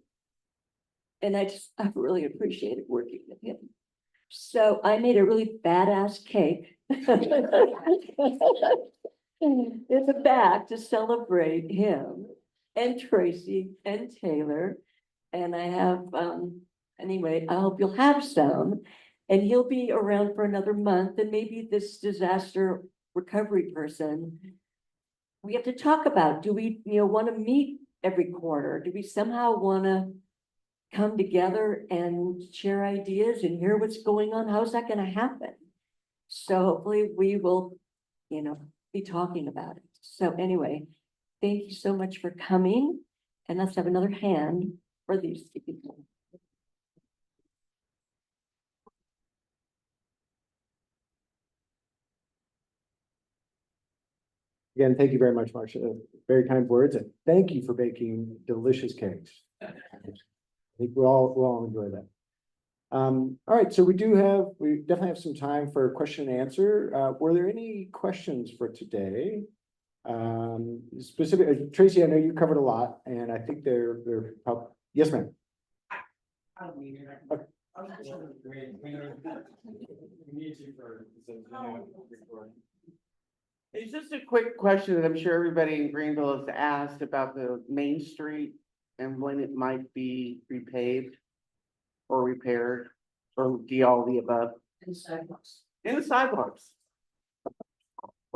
And I've really appreciated working with him. So I made a really badass cake. In the back to celebrate him and Tracy and Taylor. And I have, anyway, I hope you'll have some. And he'll be around for another month, and maybe this disaster recovery person. We have to talk about, do we, want to meet every quarter? Do we somehow want to come together and share ideas and hear what's going on? How's that going to happen? So hopefully we will, be talking about it. So anyway, thank you so much for coming, and let's have another hand for these people. Again, thank you very much, Marcia. Very kind words, and thank you for baking delicious cakes. I think we'll all enjoy that. All right, so we definitely have some time for question and answer. Were there any questions for today? Specific, Tracy, I know you covered a lot, and I think they're yes, ma'am. I don't need it. Okay. It's just a quick question that I'm sure everybody in Greenville has asked about the Main Street and when it might be repaved or repaired or all the above. And sidewalks. In the sidewalks.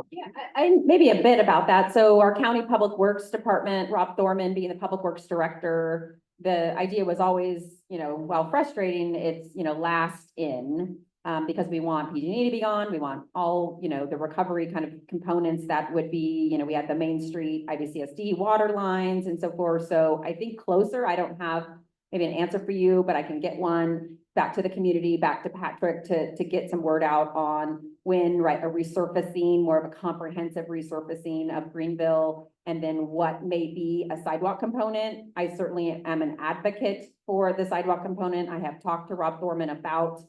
Yeah, I maybe a bit about that. So our County Public Works Department, Rob Thorman being the Public Works Director, the idea was always, while frustrating, it's, last in. Because we want PG&E to be on, we want all, the recovery kind of components that would be, we had the Main Street, IBCSD water lines and so forth. So I think closer, I don't have maybe an answer for you, but I can get one back to the community, back to Patrick to get some word out on when, right, a resurfacing, more of a comprehensive resurfacing of Greenville, and then what may be a sidewalk component. I certainly am an advocate for the sidewalk component. I have talked to Rob Thorman about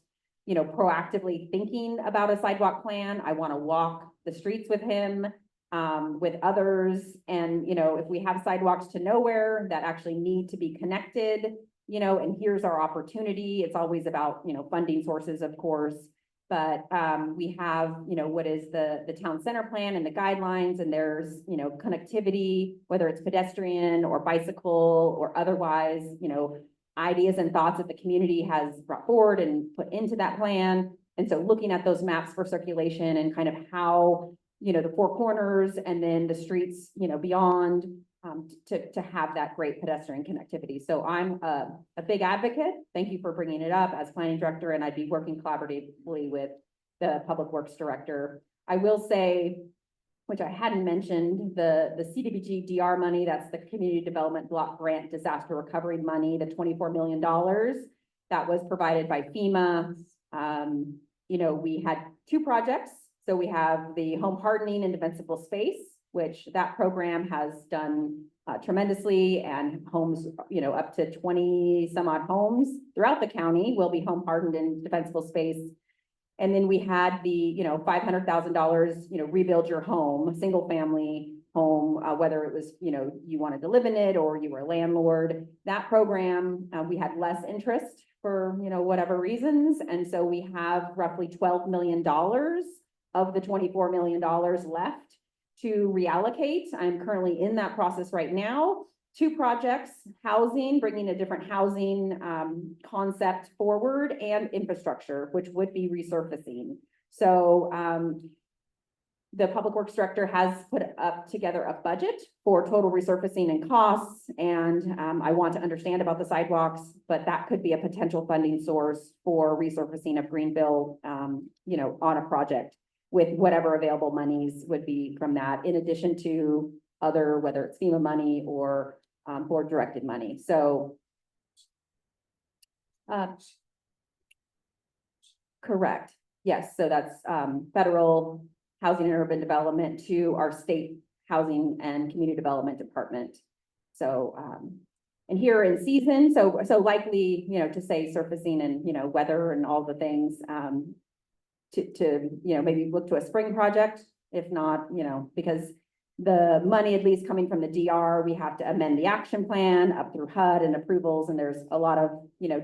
proactively thinking about a sidewalk plan. I want to walk the streets with him, with others. And, if we have sidewalks to nowhere that actually need to be connected, and here's our opportunity. It's always about, funding sources, of course. But we have, what is the town center plan and the guidelines, and there's, connectivity, whether it's pedestrian or bicycle or otherwise, ideas and thoughts that the community has brought forward and put into that plan. And so looking at those maps for circulation and kind of how, the four corners and then the streets, beyond, to have that great pedestrian connectivity. So I'm a big advocate. Thank you for bringing it up as planning director, and I'd be working collaboratively with the Public Works Director. I will say, which I hadn't mentioned, the CDBG DR money, that's the Community Development Block Grant Disaster Recovery money, the $24 million that was provided by FEMA. We had two projects. So we have the home hardening and defensible space, which that program has done tremendously, and homes, up to 20 some odd homes throughout the county will be home hardened in defensible space. And then we had the, $500,000, rebuild your home, single family home, whether it was, you wanted to live in it or you were a landlord. That program, we had less interest for, whatever reasons. And so we have roughly $12 million of the $24 million left to reallocate. I'm currently in that process right now. Two projects, housing, bringing a different housing concept forward, and infrastructure, which would be resurfacing. So the Public Works Director has put up together a budget for total resurfacing and costs. And I want to understand about the sidewalks, but that could be a potential funding source for resurfacing of Greenville, on a project. with whatever available monies would be from that, in addition to other, whether it's FEMA money or board directed money, so. Correct, yes, so that's federal housing and urban development to our state housing and community development department. So, and here in season, so likely, to say surfacing and, weather and all the things, to, maybe look to a spring project, if not, because the money at least coming from the DR, we have to amend the action plan up through HUD and approvals, and there's a lot of,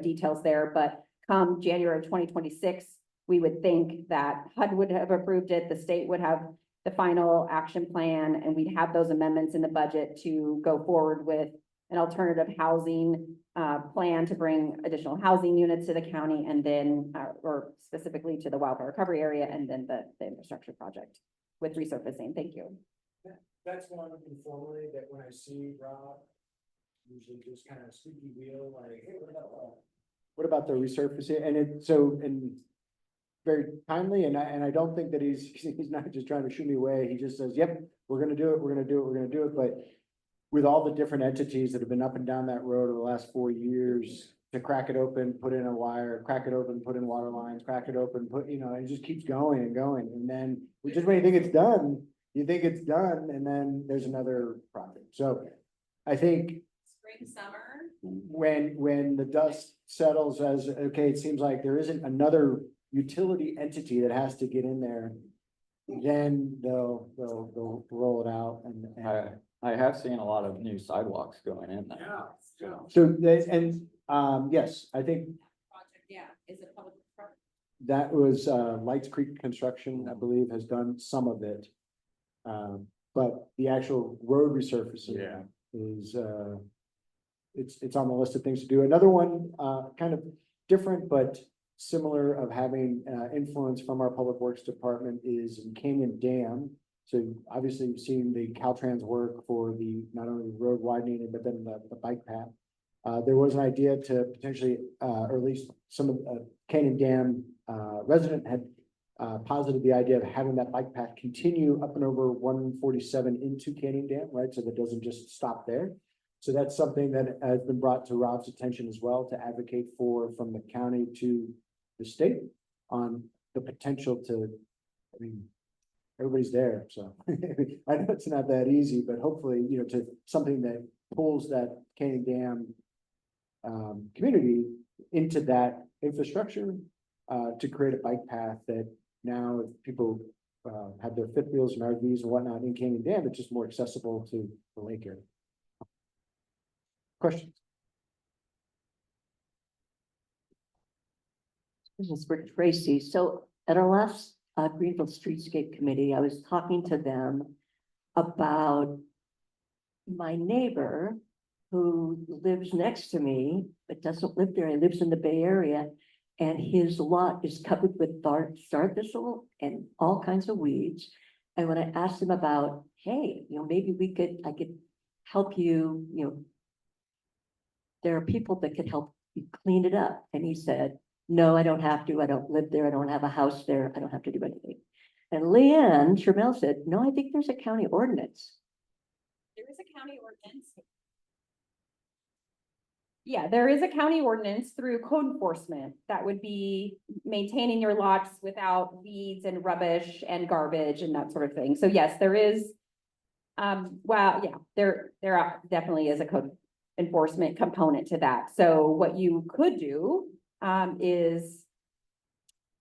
details there, but come January of 2026, we would think that HUD would have approved it, the state would have the final action plan, and we'd have those amendments in the budget to go forward with an alternative housing plan to bring additional housing units to the county, and then, or specifically to the wildfire recovery area, and then the infrastructure project with resurfacing. Thank you. That's one informally that when I see Rob, usually just kind of squeaky wheel, like, hey, what about the resurfacing? And very kindly, and I don't think that he's not just trying to shoot me away. He just says, yep, we're gonna do it, we're gonna do it, we're gonna do it. But with all the different entities that have been up and down that road over the last 4 years, to crack it open, put in a wire, crack it open, put in water lines, crack it open, it just keeps going and going. And then just when you think it's done, and then there's another project. So I think Spring, summer. when the dust settles as, okay, it seems like there isn't another utility entity that has to get in there, then they'll roll it out and. I have seen a lot of new sidewalks going in there. So, yes, I think Project, yeah, is it public? that was, Lights Creek Construction, I believe, has done some of it. But the actual road resurfacing. Yeah. Is, it's on the list of things to do. Another one, kind of different, but similar of having, influence from our Public Works Department is in Canyon Dam. So obviously you've seen the Caltrans work for the, not only the road widening, but then the bike path. There was an idea to potentially, or at least some of the Canyon Dam, resident had posited the idea of having that bike path continue up and over 147 into Canyon Dam, right? So that doesn't just stop there. So that's something that has been brought to Rob's attention as well, to advocate for from the county to the state on the potential to, everybody's there, so I know it's not that easy, but hopefully, to something that pulls that Canyon Dam community into that infrastructure to create a bike path that now if people have their fifth wheels and RVs and whatnot in Canyon Dam, it's just more accessible to the lake area. Questions? This is for Tracy. So at our last Greenville Streetscape Committee, I was talking to them about my neighbor who lives next to me, but doesn't live there. He lives in the Bay Area, and his lot is covered with star thistle and all kinds of weeds. And when I asked him about, hey, maybe I could help you, there are people that could help you clean it up. And he said, no, I don't have to. I don't live there. I don't have a house there. I don't have to do anything. And Leanne Trammell said, no, I think there's a county ordinance. There is a county ordinance. Yeah, there is a county ordinance through code enforcement that would be maintaining your lots without weeds and rubbish and garbage and that sort of thing. So yes, there is. There definitely is a code enforcement component to that. So what you could do is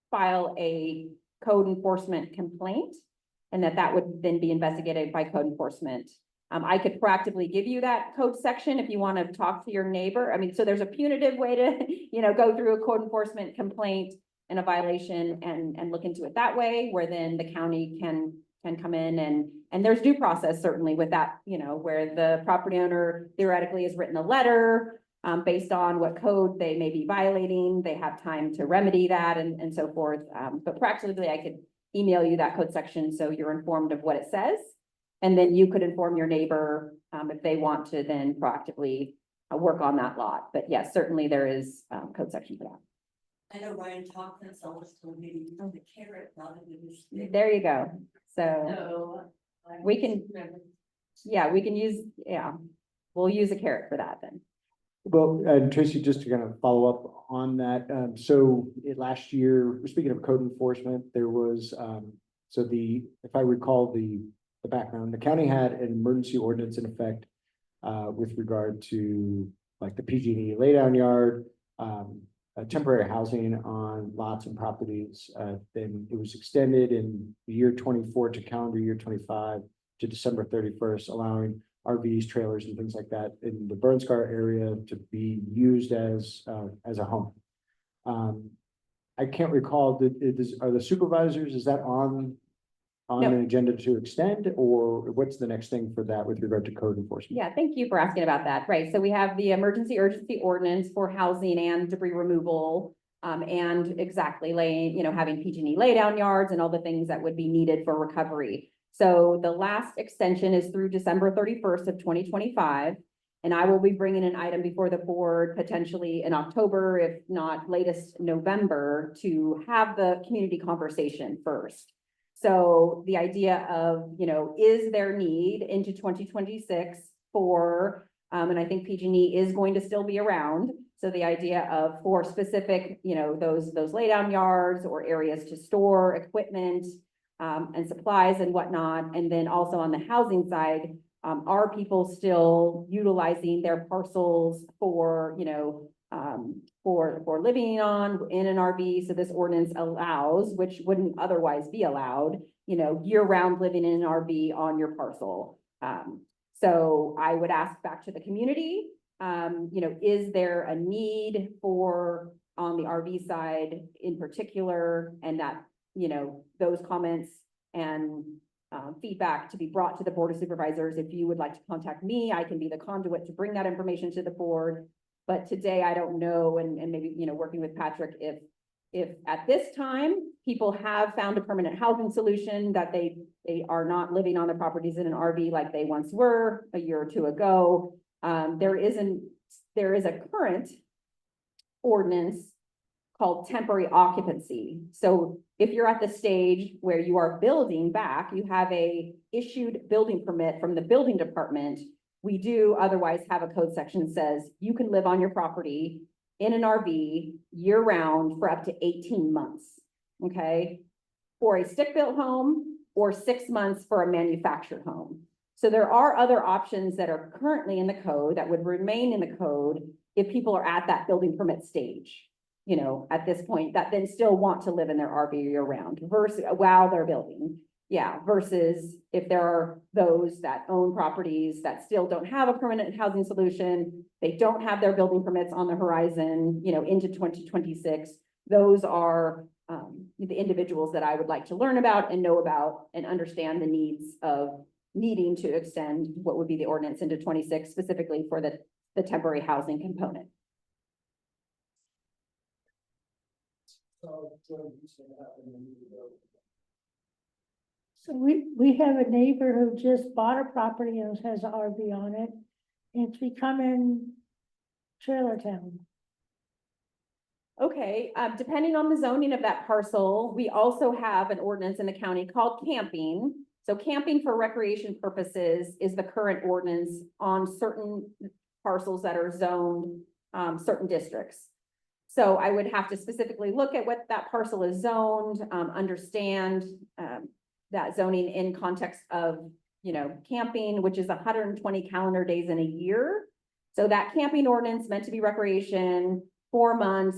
file a code enforcement complaint, and that would then be investigated by code enforcement. I could proactively give you that code section if you want to talk to your neighbor. So there's a punitive way to, go through a code enforcement complaint and a violation and look into it that way, where then the county can come in and there's due process certainly with that, where the property owner theoretically has written a letter based on what code they may be violating. They have time to remedy that and so forth. But practically I could email you that code section so you're informed of what it says. And then you could inform your neighbor if they want to then proactively work on that lot. But yes, certainly there is code section for that. I know Ryan Tompkins always told me to use the carrot rather than the stick. There you go. So, So. We can- yeah, we can use, we'll use a carrot for that then. Well, and Tracy, just to kind of follow up on that, last year, speaking of code enforcement, there was, if I recall the background, the county had an emergency ordinance in effect with regard to like the PG&E laydown yard, temporary housing on lots and properties. Then it was extended in the year 24 to calendar year 25 to December 31st, allowing RVs, trailers and things like that in the burn scar area to be used as a home. I can't recall, are the supervisors, is that on No. an agenda to extend, or what's the next thing for that with regard to code enforcement? Yeah, thank you for asking about that. Right, so we have the emergency urgency ordinance for housing and debris removal. And exactly having PG&E laydown yards and all the things that would be needed for recovery. So the last extension is through December 31st of 2025. And I will be bringing an item before the board potentially in October, if not latest November, to have the community conversation first. So the idea of, is there need into 2026 for, and I think PG&E is going to still be around. So the idea of for specific, those laydown yards or areas to store equipment and supplies and whatnot. And then also on the housing side, are people still utilizing their parcels for, for living on in an RV? So this ordinance allows, which wouldn't otherwise be allowed, year-round living in an RV on your parcel. So I would ask back to the community, is there a need for on the RV side in particular, and that, those comments and feedback to be brought to the Board of Supervisors. If you would like to contact me, I can be the conduit to bring that information to the board. But today I don't know, and maybe, working with Patrick, if at this time people have found a permanent housing solution that they are not living on their properties in an RV like they once were a year or two ago. There is a current ordinance called temporary occupancy. So if you're at the stage where you are building back, you have a issued building permit from the building department. We do otherwise have a code section that says you can live on your property in an RV year round for up to 18 months. Okay. For a stick-built home or 6 months for a manufactured home. So there are other options that are currently in the code that would remain in the code if people are at that building permit stage, at this point, that then still want to live in their RV year round versus while they're building. Yeah, versus if there are those that own properties that still don't have a permanent housing solution, they don't have their building permits on the horizon, into 2026. Those are the individuals that I would like to learn about and know about and understand the needs of needing to extend what would be the ordinance into 26, specifically for the temporary housing component. So we have a neighbor who just bought a property and has an RV on it. And it's becoming trailer town. Okay, depending on the zoning of that parcel, we also have an ordinance in the county called camping. So camping for recreation purposes is the current ordinance on certain parcels that are zoned, certain districts. So I would have to specifically look at what that parcel is zoned, understand that zoning in context of, camping, which is 120 calendar days in a year. So that camping ordinance meant to be recreation, 4 months,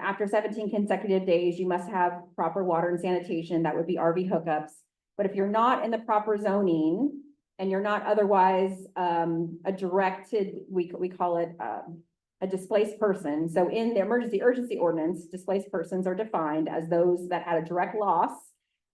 after 17 consecutive days, you must have proper water and sanitation. That would be RV hookups. But if you're not in the proper zoning and you're not otherwise a directed, we call it a displaced person. So in the emergency urgency ordinance, displaced persons are defined as those that had a direct loss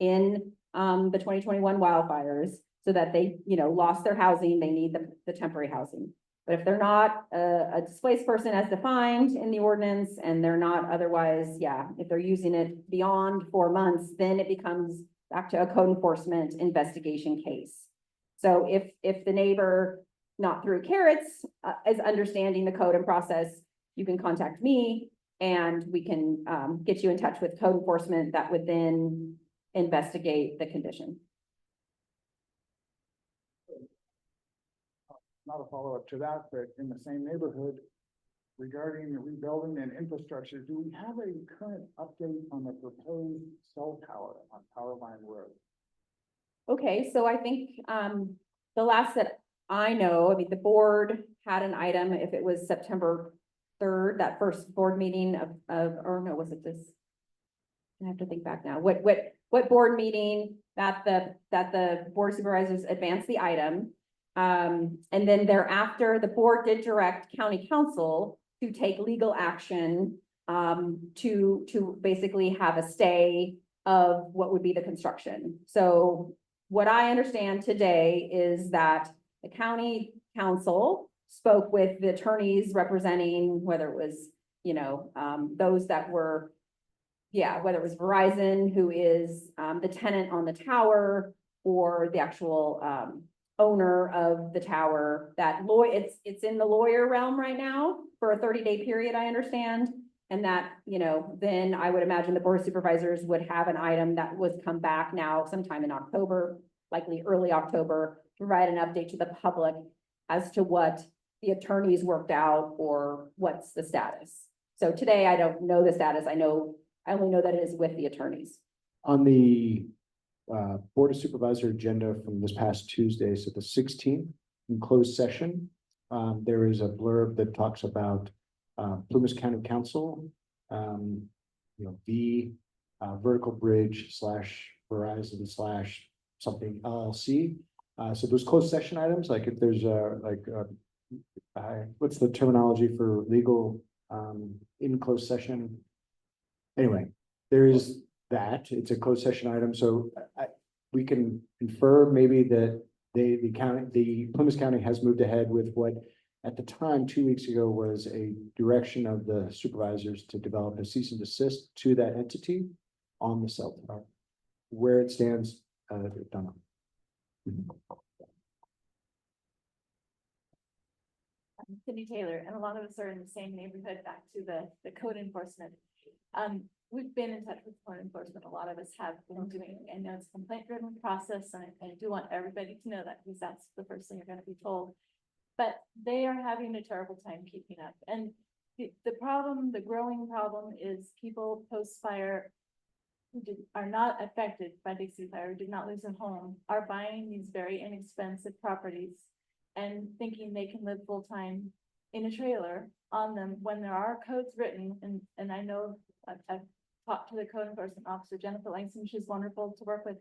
in the 2021 wildfires, so that they, lost their housing, they need the temporary housing. But if they're not a displaced person as defined in the ordinance and they're not otherwise, if they're using it beyond 4 months, then it becomes back to a code enforcement investigation case. So if the neighbor, not through carrots, is understanding the code and process, you can contact me And we can, get you in touch with code enforcement that would then investigate the condition. Not a follow-up to that, but in the same neighborhood regarding the rebuilding and infrastructure, do we have a current update on the proposed cell tower on Powerline Road? Okay, so I think, the last that I know, I mean, the board had an item, if it was September 3rd, that first board meeting or no, was it this? I have to think back now. What board meeting that the board of supervisors advanced the item? And then thereafter, the board did direct county council to take legal action, to basically have a stay of what would be the construction. So what I understand today is that the county council spoke with the attorneys representing whether it was, those that were, whether it was Verizon, who is, the tenant on the tower, or the actual, owner of the tower, that it's in the lawyer realm right now for a 30-day period, I understand. And that, then I would imagine the board of supervisors would have an item that would come back now sometime in October, likely early October, to provide an update to the public as to what the attorneys worked out or what's the status. So today I don't know the status. I only know that it is with the attorneys. On the Board of Supervisor agenda from this past Tuesday, so the 16th, in closed session, there is a blurb that talks about Plymouth County Council, the Vertical Bridge / Verizon / something LLC. So those closed session items, like if there's what's the terminology for legal in closed session? Anyway, there is that, it's a closed session item, so we can infer maybe that the Plymouth County has moved ahead with what at the time, 2 weeks ago, was a direction of the supervisors to develop a cease and desist to that entity on the cell tower. Where it stands, don't know. I'm Cindy Taylor, and a lot of us are in the same neighborhood, back to the code enforcement. We've been in touch with code enforcement. A lot of us have been doing, I know it's a complaint-driven process, and I do want everybody to know that, because that's the first thing you're gonna be told. But they are having a terrible time keeping up. And the problem, the growing problem, is people post-fire who are not affected by Dixie Fire, did not lose their home, are buying these very inexpensive properties and thinking they can live full-time in a trailer on them when there are codes written. And I know I've talked to the code enforcement officer, Jennifer Langston, she's wonderful to work with,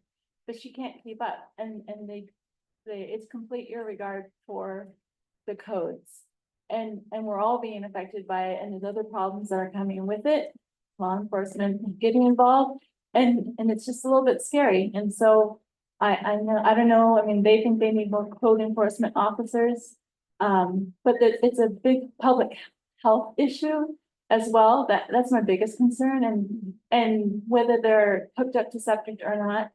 but she can't keep up. And it's complete irregard for the codes. And we're all being affected by it. And there's other problems that are coming with it. Law enforcement getting involved. And it's just a little bit scary. And so I don't know, I mean, they think they need more code enforcement officers. But it's a big public health issue as well. That's my biggest concern. And whether they're hooked up to septic or not,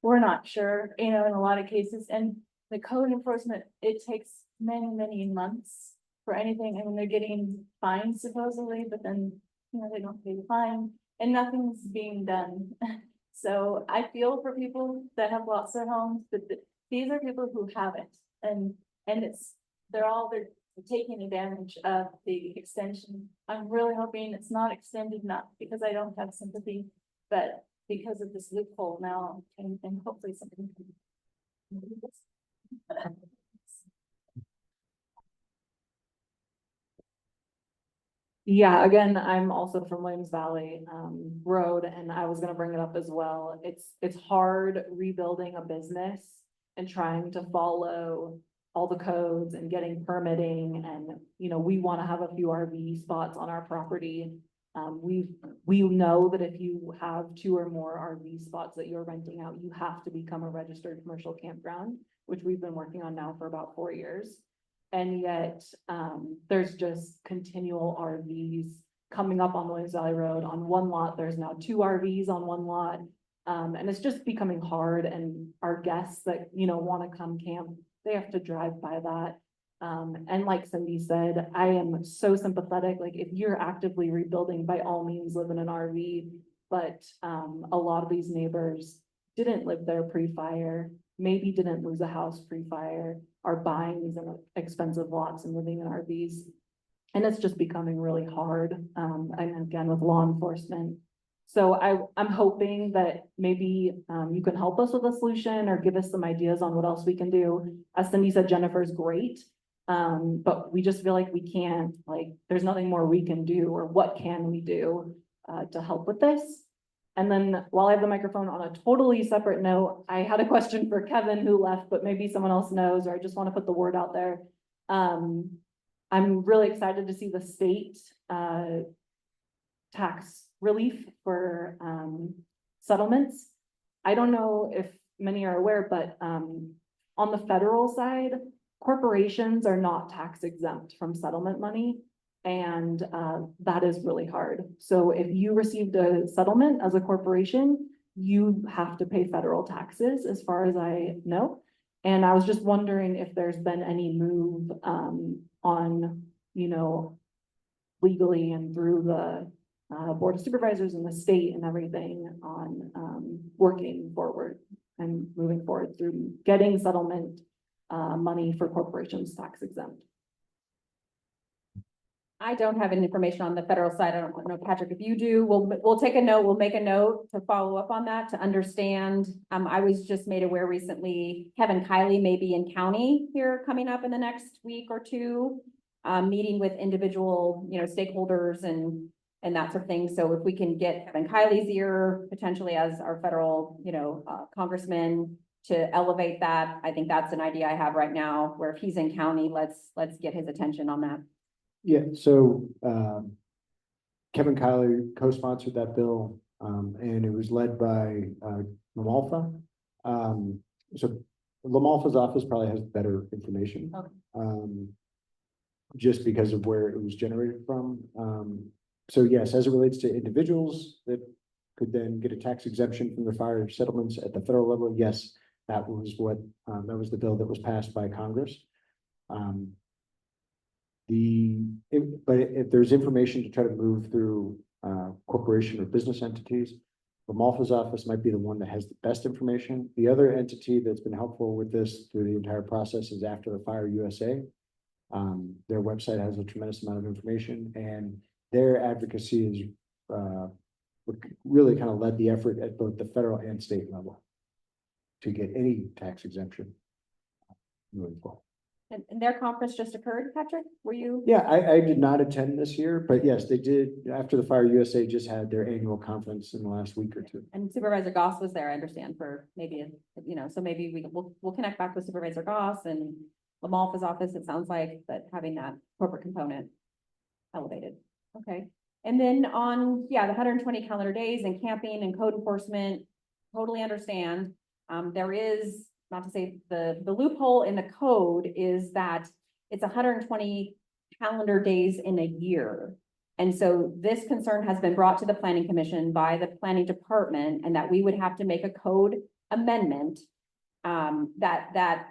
we're not sure, in a lot of cases. And the code enforcement, it takes many, many months for anything. I mean, they're getting fined supposedly, but then, they don't pay the fine and nothing's being done. So I feel for people that have lost their homes, but these are people who haven't. And they're taking advantage of the extension. I'm really hoping it's not extended, not because I don't have sympathy, but because of this loophole now, and hopefully something can. Yeah, again, I'm also from Williams Valley Road, and I was gonna bring it up as well. It's hard rebuilding a business and trying to follow all the codes and getting permitting, and we want to have a few RV spots on our property. We know that if you have 2 or more RV spots that you're renting out, you have to become a registered commercial campground, which we've been working on now for about 4 years. And yet, there's just continual RVs coming up on Williams Valley Road. On one lot, there's now 2 RVs on one lot. And it's just becoming hard, and our guests that, want to come camp, they have to drive by that. And like Cindy said, I am so sympathetic, like if you're actively rebuilding, by all means, live in an RV. But, a lot of these neighbors didn't live there pre-fire, maybe didn't lose a house pre-fire, are buying these expensive lots and living in RVs. And it's just becoming really hard, and again, with law enforcement. So I'm hoping that maybe, you can help us with a solution or give us some ideas on what else we can do. As Cindy said, Jennifer's great. But we just feel like we can't, like, there's nothing more we can do, or what can we do, to help with this? And then while I have the microphone, on a totally separate note, I had a question for Kevin who left, but maybe someone else knows, or I just want to put the word out there. I'm really excited to see the state, tax relief for, settlements. I don't know if many are aware, but, on the federal side, corporations are not tax exempt from settlement money. And that is really hard. So if you received a settlement as a corporation, you have to pay federal taxes, as far as I know. And I was just wondering if there's been any move on, you know, legally and through the Board of Supervisors and the state and everything on working forward and moving forward through getting settlement money for corporations tax exempt. I don't have any information on the federal side. I don't know, Patrick, if you do, we'll take a note, we'll make a note to follow up on that to understand. I was just made aware recently, Kevin Kiley may be in county here coming up in the next week or two, meeting with individual, you know, stakeholders and that sort of thing. So if we can get Kevin Kiley's ear potentially as our federal, you know, congressman to elevate that, I think that's an idea I have right now, where if he's in county, let's get his attention on that. Yeah, so Kevin Kiley co-sponsored that bill, and it was led by Lamalfa. So Lamalfa's office probably has better information. Okay. Just because of where it was generated from. So yes, as it relates to individuals that could then get a tax exemption from their fire settlements at the federal level, yes, that was what, that was the bill that was passed by Congress. But if there's information to try to move through corporation or business entities, Lamalfa's office might be the one that has the best information. The other entity that's been helpful with this through the entire process is After the Fire USA. Their website has a tremendous amount of information, and their advocacy is really kind of led the effort at both the federal and state level to get any tax exemption moving forward. And their conference just occurred, Patrick? Were you? Yeah, I did not attend this year, but yes, they did. After the Fire USA just had their annual conference in the last week or two. And Supervisor Goss was there, I understand, for maybe, you know, so maybe we'll connect back with Supervisor Goss and Lamalfa's office. It sounds like that having that corporate component elevated. Okay. And then on, yeah, the 120 calendar days and camping and code enforcement, totally understand. There is, not to say the loophole in the code is that it's 120 calendar days in a year. And so this concern has been brought to the Planning Commission by the Planning Department, and that we would have to make a code amendment that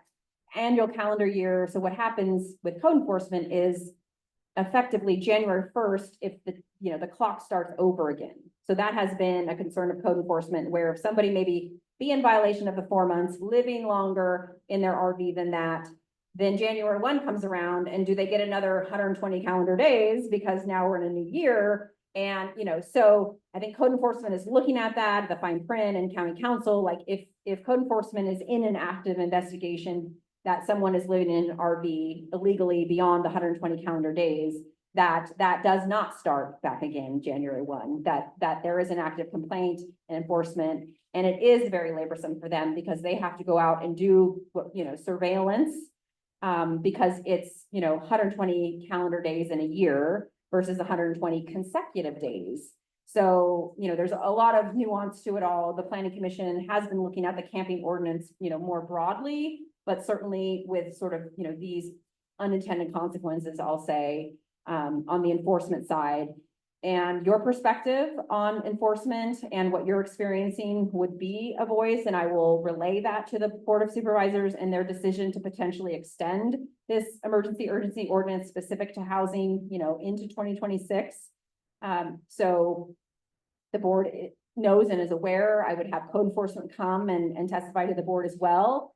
annual calendar year. So what happens with code enforcement is effectively January 1st, if the clock starts over again. So that has been a concern of code enforcement, where if somebody maybe be in violation of the 4 months, living longer in their RV than that, then January 1 comes around, and do they get another 120 calendar days because now we're in a new year? And, you know, so I think code enforcement is looking at that, the fine print and county council, like if code enforcement is in an active investigation that someone is living in an RV illegally beyond the 120 calendar days, that does not start back again January 1, that there is an active complaint and enforcement. And it is very laborsome for them because they have to go out and do, you know, surveillance, because it's, you know, 120 calendar days in a year versus 120 consecutive days. So, you know, there's a lot of nuance to it all. The Planning Commission has been looking at the camping ordinance, you know, more broadly, but certainly with sort of, you know, these unintended consequences, I'll say, on the enforcement side. and your perspective on enforcement and what you're experiencing would be a voice, and I will relay that to the Board of Supervisors and their decision to potentially extend this emergency urgency ordinance specific to housing, into 2026. So the board knows and is aware. I would have code enforcement come and testify to the board as well.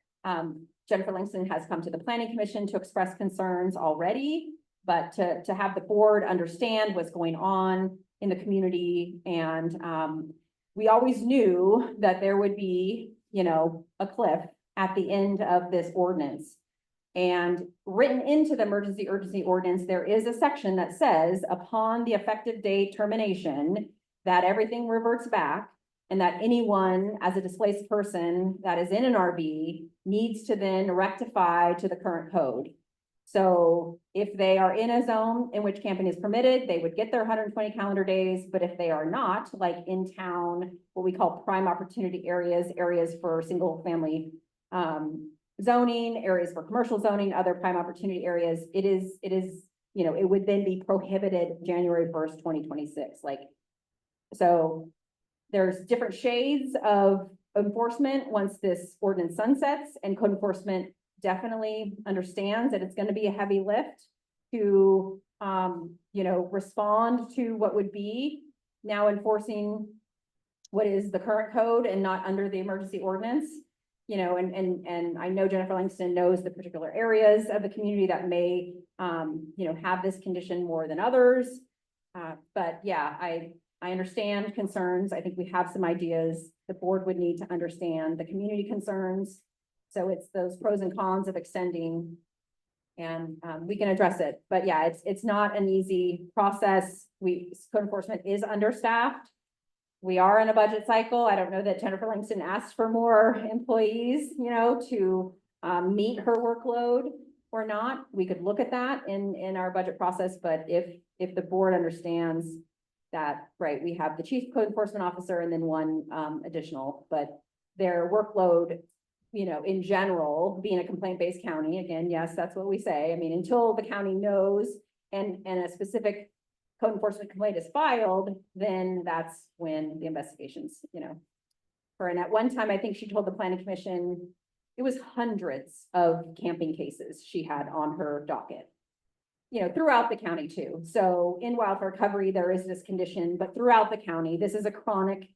Jennifer Langston has come to the Planning Commission to express concerns already, but to have the board understand what's going on in the community. And we always knew that there would be, a cliff at the end of this ordinance. And written into the emergency urgency ordinance, there is a section that says upon the effective date termination, that everything reverts back, and that anyone as a displaced person that is in an RV needs to then rectify to the current code. So if they are in a zone in which camping is permitted, they would get their 120 calendar days. But if they are not, like in town, what we call prime opportunity areas, areas for single family zoning, areas for commercial zoning, other prime opportunity areas, it is, it would then be prohibited January 1st, 2026. So there's different shades of enforcement once this ordinance sunsets, and code enforcement definitely understands that it's going to be a heavy lift to, respond to what would be now enforcing what is the current code and not under the emergency ordinance. And I know Jennifer Langston knows the particular areas of the community that may, have this condition more than others. But yeah, I understand concerns. I think we have some ideas. The board would need to understand the community concerns. So it's those pros and cons of extending, and we can address it. But yeah, it's not an easy process. Code enforcement is understaffed. We are in a budget cycle. I don't know that Jennifer Langston asked for more employees, to meet her workload or not. We could look at that in our budget process, but if the board understands that, right, we have the chief code enforcement officer and then one additional, but their workload, in general, being a complaint-based county, again, yes, that's what we say. I mean, until the county knows and a specific code enforcement complaint is filed, then that's when the investigations, and at one time, I think she told the planning commission, it was hundreds of camping cases she had on her docket, throughout the county too. So in wildfire recovery, there is this condition, but throughout the county, this is a chronic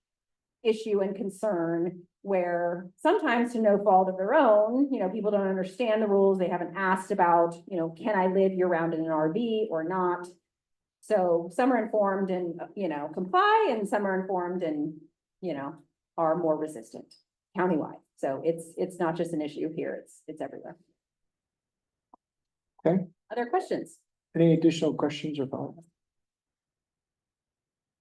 issue and concern where sometimes to no fault of their own, people don't understand the rules. They haven't asked about, can I live year round in an RV or not? So some are informed and, comply, and some are informed and, are more resistant countywide. So it's not just an issue here, it's everywhere. Okay. Other questions? Any additional questions or follow-up?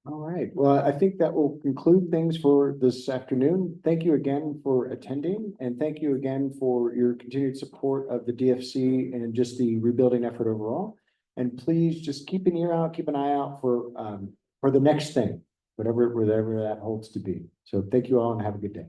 All right, well, I think that will conclude things for this afternoon. Thank you again for attending, and thank you again for your continued support of the DFC and just the rebuilding effort overall. And please just keep an ear out, keep an eye out for the next thing, whatever that holds to be. So thank you all and have a good day.